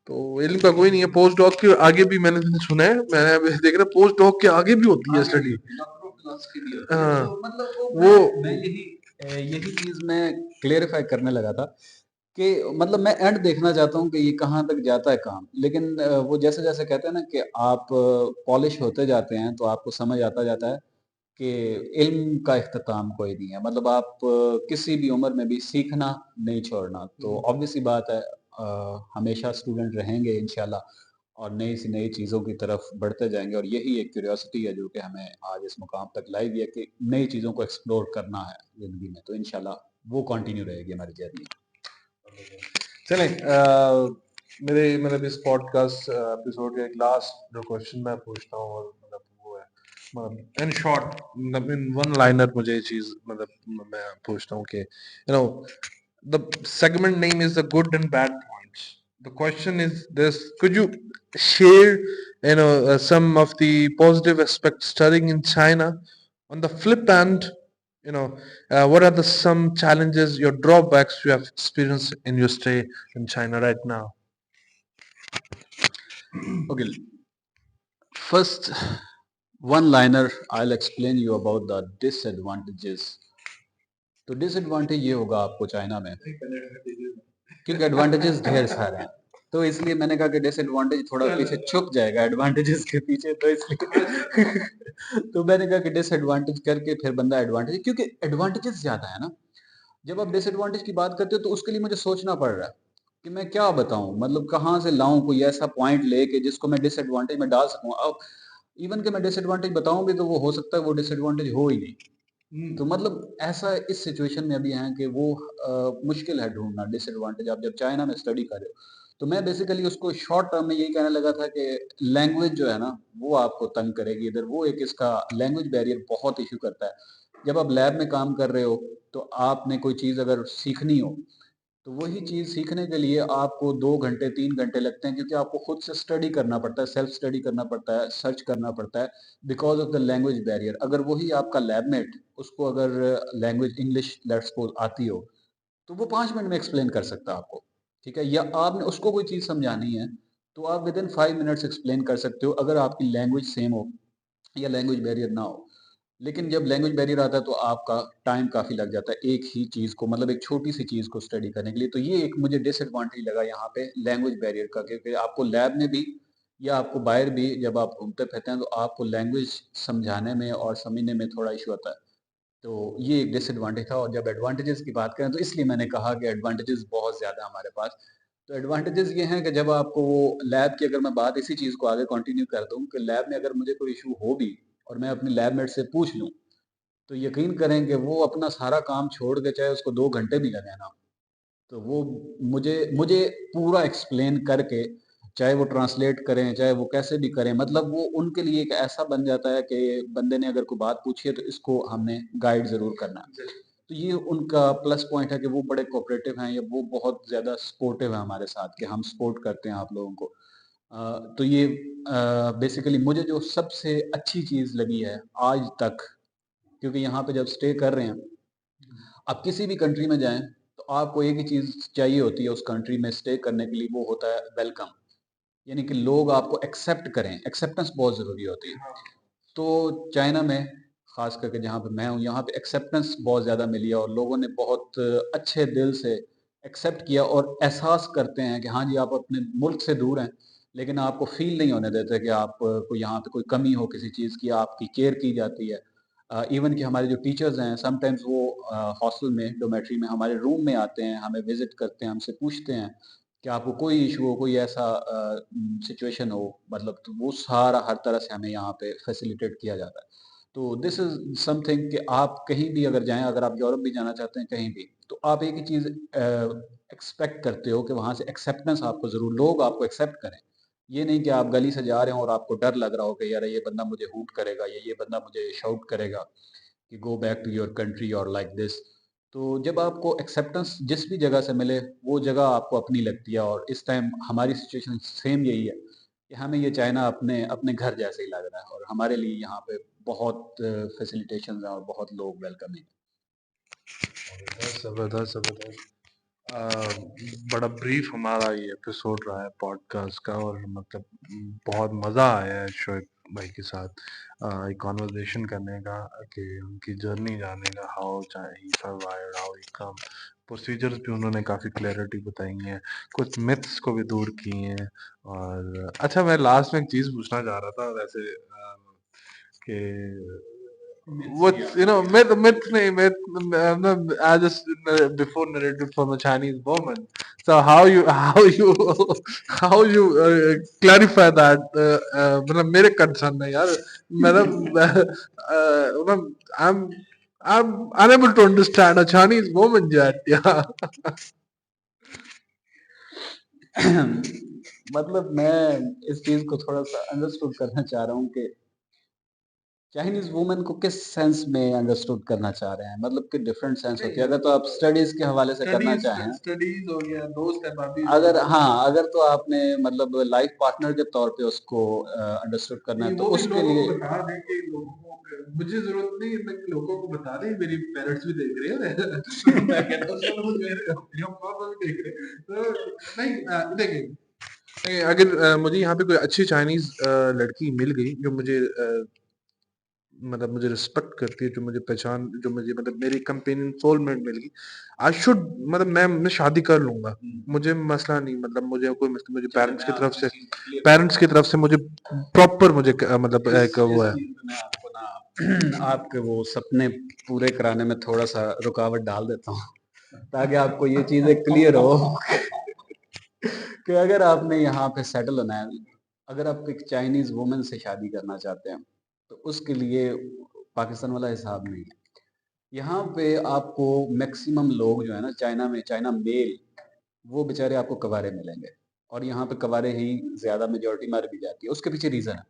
तो इल्म का कोई नहीं है, पोस्ट डॉक के आगे भी मैंने सुना है, मैंने अभी देख रहा पोस्ट डॉक के आगे भी होती है स्टडी। डॉक्टर ऑफ फिलॉसफी भी होती है। हाँ, तो मतलब वो मैं वो यही चीज़ मैं क्लेरिफाई करने लगा था कि मतलब मैं एंड देखना चाहता हूँ कि ये कहाँ तक जाता है काम। लेकिन वो जैसे-जैसे कहते हैं ना कि आप पॉलिश होते जाते हैं, तो आपको समझ आता जाता है कि इल्म का इख्तिताम कोई नहीं है। मतलब आप किसी भी उम्र में भी सीखना नहीं छोड़ना। तो ऑब्वियस सी बात है हमेशा स्टूडेंट रहेंगे इंशाल्लाह और नई से नई चीज़ों की तरफ बढ़ते जाएँगे और यही एक क्यूरियोसिटी है जो कि हमें आज इस मुकाम तक लाई हुई है कि नई चीज़ों को एक्सप्लोर करना है ज़िंदगी में। तो इंशाल्लाह वो कंटिन्यू रहेगी हमारी जर्नी। चलें, मेरे मतलब इस पॉडकास्ट एपिसोड का एक लास्ट जो क्वेश्चन मैं पूछता हूँ, और मतलब वो है, मतलब इन शॉर्ट, मतलब इन वन लाइनर मुझे ये चीज मतलब मैं पूछता हूँ कि the segment name is the good and bad points. The question is this: could you share some of the positive aspects studying in China? On the flip end, what are the some challenges, your drawbacks you have experienced in your stay in China right now? Okay, first one liner, I'll explain you about the disadvantages. तो disadvantage ये होगा आपको China में, क्योंकि advantages ढेर सारे हैं, तो इसलिए मैंने कहा कि डिसएडवांटेज थोड़ा पीछे छुप जाएगा एडवांटेजेस के पीछे, तो इसलिए तो मैंने कहा कि डिसएडवांटेज करके फिर बंदा एडवांटेज, क्योंकि एडवांटेजेस ज्यादा है ना। जब आप डिसएडवांटेज की बात करते हो तो उसके लिए मुझे सोचना पड़ रहा है कि मैं क्या बताऊं, मतलब कहाँ से लाऊं कोई ऐसा पॉइंट लेके जिसको मैं डिसएडवांटेज में डाल सकूं। अब इवन कि मैं डिसएडवांटेज बताऊं भी तो वो हो सकता है वो डिसएडवांटेज हो ही नहीं। तो मतलब ऐसा इस सिचुएशन में अभी है कि वो मुश्किल है ढूंढना डिसएडवांटेज, आप जब चाइना में स्टडी कर रहे हो। तो मैं बेसिकली उसको शॉर्ट टर्म में यही कहने लगा था कि लैंग्वेज जो है ना वो आपको तंग करेगी इधर, वो एक इसका लैंग्वेज बैरियर बहुत इशू करता है। जब आप लैब में काम कर रहे हो तो आपने कोई चीज़ अगर सीखनी हो तो वही चीज़ सीखने के लिए आपको 2 घंटे 3 घंटे लगते हैं, क्योंकि आपको खुद से स्टडी करना पड़ता है, सेल्फ स्टडी करना पड़ता है, सर्च करना पड़ता है, because of the language barrier. अगर वही आपका लैबमेट उसको अगर लैंग्वेज इंग्लिश लेट्स सपोज आती हो तो वो 5 मिनट में एक्सप्लेन कर सकता है आपको, ठीक है। या आपने उसको कोई चीज़ समझानी है तो आप विद इन 5 मिनट्स एक्सप्लेन कर सकते हो, अगर आपकी लैंग्वेज सेम हो या लैंग्वेज बैरियर ना हो। लेकिन जब लैंग्वेज बैरियर आता है तो आपका टाइम काफ़ी लग जाता है एक ही चीज़ को, मतलब एक छोटी सी चीज़ को स्टडी करने के लिए। तो ये एक मुझे डिसएडवांटेज लगा यहाँ पे लैंग्वेज बैरियर का, क्योंकि आपको लैब में भी या आपको बाहर भी जब आप घूमते फिरते हैं तो आपको लैंग्वेज समझाने में और समझने में थोड़ा इशू आता है। तो ये एक डिसएडवांटेज था। और जब एडवांटेजेस की बात करें तो इसलिए मैंने कहा कि एडवांटेजेस बहुत ज़्यादा है हमारे पास। तो एडवांटेजेस ये हैं कि जब आपको वो लैब की, अगर मैं बात इसी चीज़ को आगे कंटिन्यू कर दूँ कि लैब में अगर मुझे कोई इशू हो भी और मैं अपने लैबमेट से पूछ लूँ, तो यकीन करें कि वो अपना सारा काम छोड़ के, चाहे उसको 2 घंटे भी लगें ना, तो वो मुझे मुझे पूरा एक्सप्लेन करके, चाहे वो ट्रांसलेट करें, चाहे वो कैसे भी करें, मतलब वो उनके लिए एक ऐसा बन जाता है कि बंदे ने अगर कोई बात पूछी है तो इसको हमने गाइड ज़रूर करना है। तो ये उनका प्लस पॉइंट है कि वो बड़े कोऑपरेटिव हैं या वो बहुत ज़्यादा सपोर्टिव है हमारे साथ कि हम सपोर्ट करते हैं आप लोगों को। तो ये बेसिकली मुझे जो सबसे अच्छी चीज़ लगी है आज तक, क्योंकि यहाँ पे जब स्टे कर रहे हैं, आप किसी भी कंट्री में जाएँ, तो आपको एक ही चीज़ चाहिए होती है उस कंट्री में स्टे करने के लिए, वो होता है वेलकम। यानी कि लोग आपको एक्सेप्ट करें, एक्सेप्टेंस बहुत ज़रूरी होती है। तो चाइना में ख़ास करके जहाँ पे मैं हूँ, यहाँ पे एक्सेप्टेंस बहुत ज़्यादा मिली है और लोगों ने बहुत अच्छे दिल से एक्सेप्ट किया और एहसास करते हैं कि हाँ जी, आप अपने मुल्क से दूर हैं, लेकिन आपको फ़ील नहीं होने देते कि आप को यहाँ पे कोई कमी हो किसी चीज़ की, आपकी केयर की जाती है। इवन कि हमारे जो टीचर्स हैं समटाइम्स वो हॉस्टल में, डॉर्मेट्री में हमारे रूम में आते हैं, हमें विज़िट करते हैं, हमसे पूछते हैं कि आपको कोई इश्यू हो, कोई ऐसा सिचुएशन हो, मतलब तो वो सारा हर तरह से हमें यहाँ पे फैसिलिटेट किया जाता है। तो दिस इज़ समथिंग कि आप कहीं भी अगर जाएँ, अगर आप यूरोप भी जाना चाहते हैं कहीं भी, तो आप एक ही चीज़ एक्सपेक्ट करते हो कि वहाँ से एक्सेप्टेंस आपको ज़रूर, लोग आपको एक्सेप्ट करें। ये नहीं कि आप गली से जा रहे हो और आपको डर लग रहा हो कि यार ये बंदा मुझे हूट करेगा या ये बंदा मुझे शाउट करेगा कि go back to your country और लाइक दिस। तो जब आपको एक्सेप्टेंस जिस भी जगह से मिले, वो जगह आपको अपनी लगती है और इस टाइम हमारी सिचुएशन सेम यही है कि हमें ये चाइना अपने अपने घर जैसे ही लग रहा है और हमारे लिए यहाँ पे बहुत फैसिलिटेशंस हैं और बहुत लोग वेलकमिंग हैं। जबरदस्त, जबरदस्त। अ, बड़ा ब्रीफ हमारा ये एपिसोड रहा है पॉडकास्ट का, और मतलब बहुत मज़ा आया है शोएब भाई के साथ एक कॉन्वर्जेशन करने का, कि उनकी जर्नी जानने का, how he survived, how he come, procedures भी उन्होंने काफ़ी क्लैरिटी बताई हैं, कुछ मिथ्स को भी दूर किए हैं। और अच्छा, मैं लास्ट में एक चीज़ पूछना चाह रहा था वैसे, कि what myth nahi myth, I just before narrated from a Chinese woman. So how you how you clarify that, मतलब मेरे concern है यार, मतलब I'm I'm unable to understand a Chinese woman yet, yeah. मतलब मैं इस चीज़ को थोड़ा-सा अंडरस्टूड करना चाह रहा हूँ कि चाइनीज़ वुमन को किस सेंस में अंडरस्टूड करना चाह रहे हैं? मतलब कि डिफरेंट सेंस होती नहीं है। अगर तो आप स्टडीज़ के हवाले से करना स्टडीज चाहें, स्टडीज हो गया, दोस्त है, भाभी हो अगर गया। हाँ, अगर तो आपने मतलब लाइफ़ पार्टनर के तौर पे उसको अंडरस्टूड करना नहीं, है, तो वो भी उसके लोगों को लिए बता दें कि लोगों को, मुझे ज़रूरत नहीं है मैं कि लोगों को बता दें, मेरी पेरेंट्स भी देख रहे हैं। मैं कहता हूँ चलो मेरे हम पापा भी देख रहे हैं। तो नहीं देखिए, नहीं अगर मुझे यहाँ पे कोई अच्छी चाइनीज़ लड़की मिल गई जो मुझे मतलब मुझे रिस्पेक्ट करती है, जो मुझे पहचान, जो मुझे मतलब मेरी कंपेनियन सोलमेट मिल गई, आई शुड मतलब मैं शादी कर लूँगा। मुझे मसला नहीं, मतलब मुझे कोई मसला, मुझे चलिए मैं आपको इस चीज़ को क्लियर करता पेरेंट्स हूँ। की तरफ से मुझे प्रॉपर मुझे मतलब एक वो इस है। चीज़ में मैं आपको ना आपके वो सपने पूरे कराने में थोड़ा-सा रुकावट डाल देता हूँ, ताकि आपको ये चीज़ें क्लियर हो कि अगर आपने यहाँ पे सेटल होना है, अगर आप एक चाइनीज़ वुमन से शादी करना चाहते हैं, तो उसके लिए पाकिस्तान वाला हिसाब नहीं है। यहाँ पे आपको मैक्सिमम लोग जो है ना चाइना में, चाइना मेल, वो बेचारे आपको कँवारे मिलेंगे और यहाँ पे कँवारे ही ज़्यादा मेजॉरिटी मारी भी जाती है। उसके पीछे रीज़न है।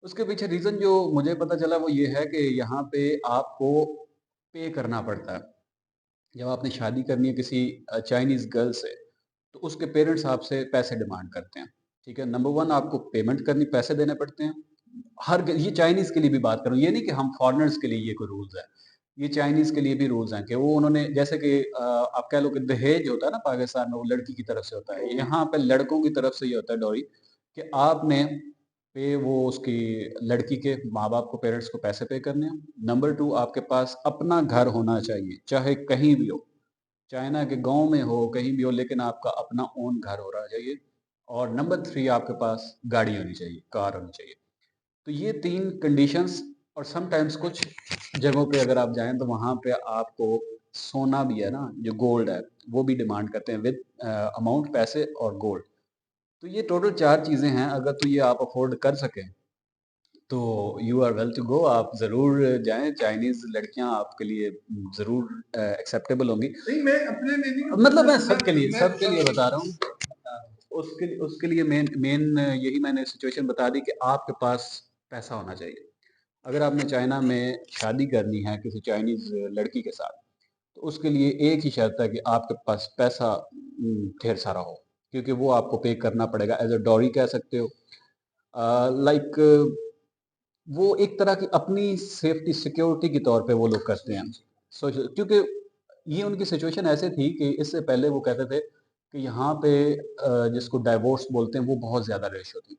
उसके पीछे रीज़न जो मुझे पता चला वो ये है कि यहाँ पे आपको पे करना पड़ता है। जब आपने शादी करनी है किसी चाइनीज़ गर्ल से, तो उसके पेरेंट्स आपसे पैसे डिमांड करते हैं, ठीक है? नंबर 1 आपको पेमेंट करनी, पैसे देने पड़ते हैं। हर ग ये चाइनीज़ के लिए भी बात कर रहा हूँ, ये नहीं कि हम फॉरेनर्स के लिए ये कोई रूल्स है। ये चाइनीज़ के लिए भी रूल्स हैं कि वो उन्होंने जैसे कि आप कह लो कि दहेज होता है ना पाकिस्तान में, वो लड़की की तरफ से होता है। यहाँ पे लड़कों की तरफ से ये होता है डॉरी कि आपने पे वो उसकी लड़की के माँ-बाप को, पेरेंट्स को पैसे पे करने हैं। नंबर 2 आपके पास अपना घर होना चाहिए, चाहे कहीं भी हो। चाइना के गाँव में हो, कहीं भी हो, लेकिन आपका अपना ओन घर होना चाहिए और नंबर 3 आपके पास गाड़ी होनी चाहिए, कार होनी चाहिए। तो ये 3 कंडीशंस और समटाइम्स कुछ जगहों पे अगर आप जाएँ तो वहाँ पे आपको सोना भी है ना, जो गोल्ड है, वो भी डिमांड करते हैं विद अमाउंट पैसे और गोल्ड। तो ये टोटल 4 चीज़ें हैं, अगर तो ये आप अफ़ोर्ड कर सकें, तो you are well to go, आप ज़रूर जाएँ, चाइनीज़ लड़कियाँ आपके लिए ज़रूर एक्सेप्टेबल होंगी। नहीं मैं अपने लिए नहीं, मतलब मैं मैं सबके लिए बता रहा हूँ। उसके लिए मेन मेन यही मैंने सिचुएशन बता दी कि आपके पास पैसा होना चाहिए। अगर आपने चाइना में शादी करनी है किसी चाइनीज़ लड़की के साथ, तो उसके लिए एक ही शर्त है कि आपके पास पैसा ढेर सारा हो, क्योंकि वो आपको पे करना पड़ेगा एज़ अ डॉरी कह सकते हो। लाइक वो एक तरह की अपनी सेफ्टी सिक्योरिटी के तौर पे वो लोग करते हैं। क्योंकि ये उनकी सिचुएशन ऐसे थी कि इससे पहले वो कहते थे कि यहाँ पे जिसको डाइवोर्स बोलते हैं वो बहुत ज़्यादा रेशियो थी।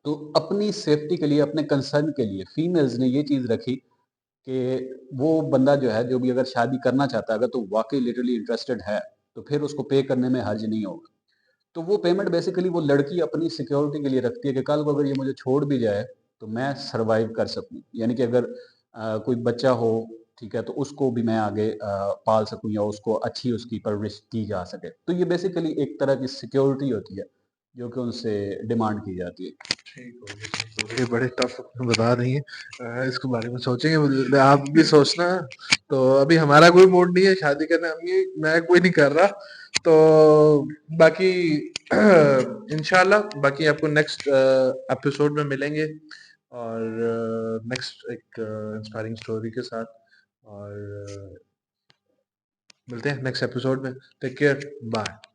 तो अपनी सेफ्टी के लिए, अपने कंसर्न के लिए फीमेल्स ने ये चीज़ रखी कि वो बंदा जो है, जो भी अगर शादी करना चाहता है, अगर तो वाक़ई लिटरली इंटरेस्टेड है, तो फिर उसको पे करने में हर्ज नहीं होगा। तो वो पेमेंट बेसिकली वो लड़की अपनी सिक्योरिटी के लिए रखती है कि कल को अगर ये मुझे छोड़ भी जाए, तो मैं सर्वाइव कर सकूँ। यानी कि अगर कोई बच्चा हो, ठीक है, तो उसको भी मैं आगे पाल सकूँ या उसको अच्छी उसकी परवरिश की जा सके। तो ये बेसिकली एक तरह की सिक्योरिटी होती है, जो कि उनसे डिमांड की जाती है। ठीक हो गया, ठीक हो गया। ये बड़े टफ बता रही हैं। इसके बारे में सोचेंगे, आप भी सोचना। तो अभी हमारा कोई मूड नहीं है शादी करने, हम ये मैं कोई नहीं कर रहा। तो बाकी इंशाल्लाह बाकी आपको नेक्स्ट एपिसोड में मिलेंगे और नेक्स्ट एक इंस्पायरिंग स्टोरी के साथ, और मिलते हैं नेक्स्ट एपिसोड में। Take care, bye.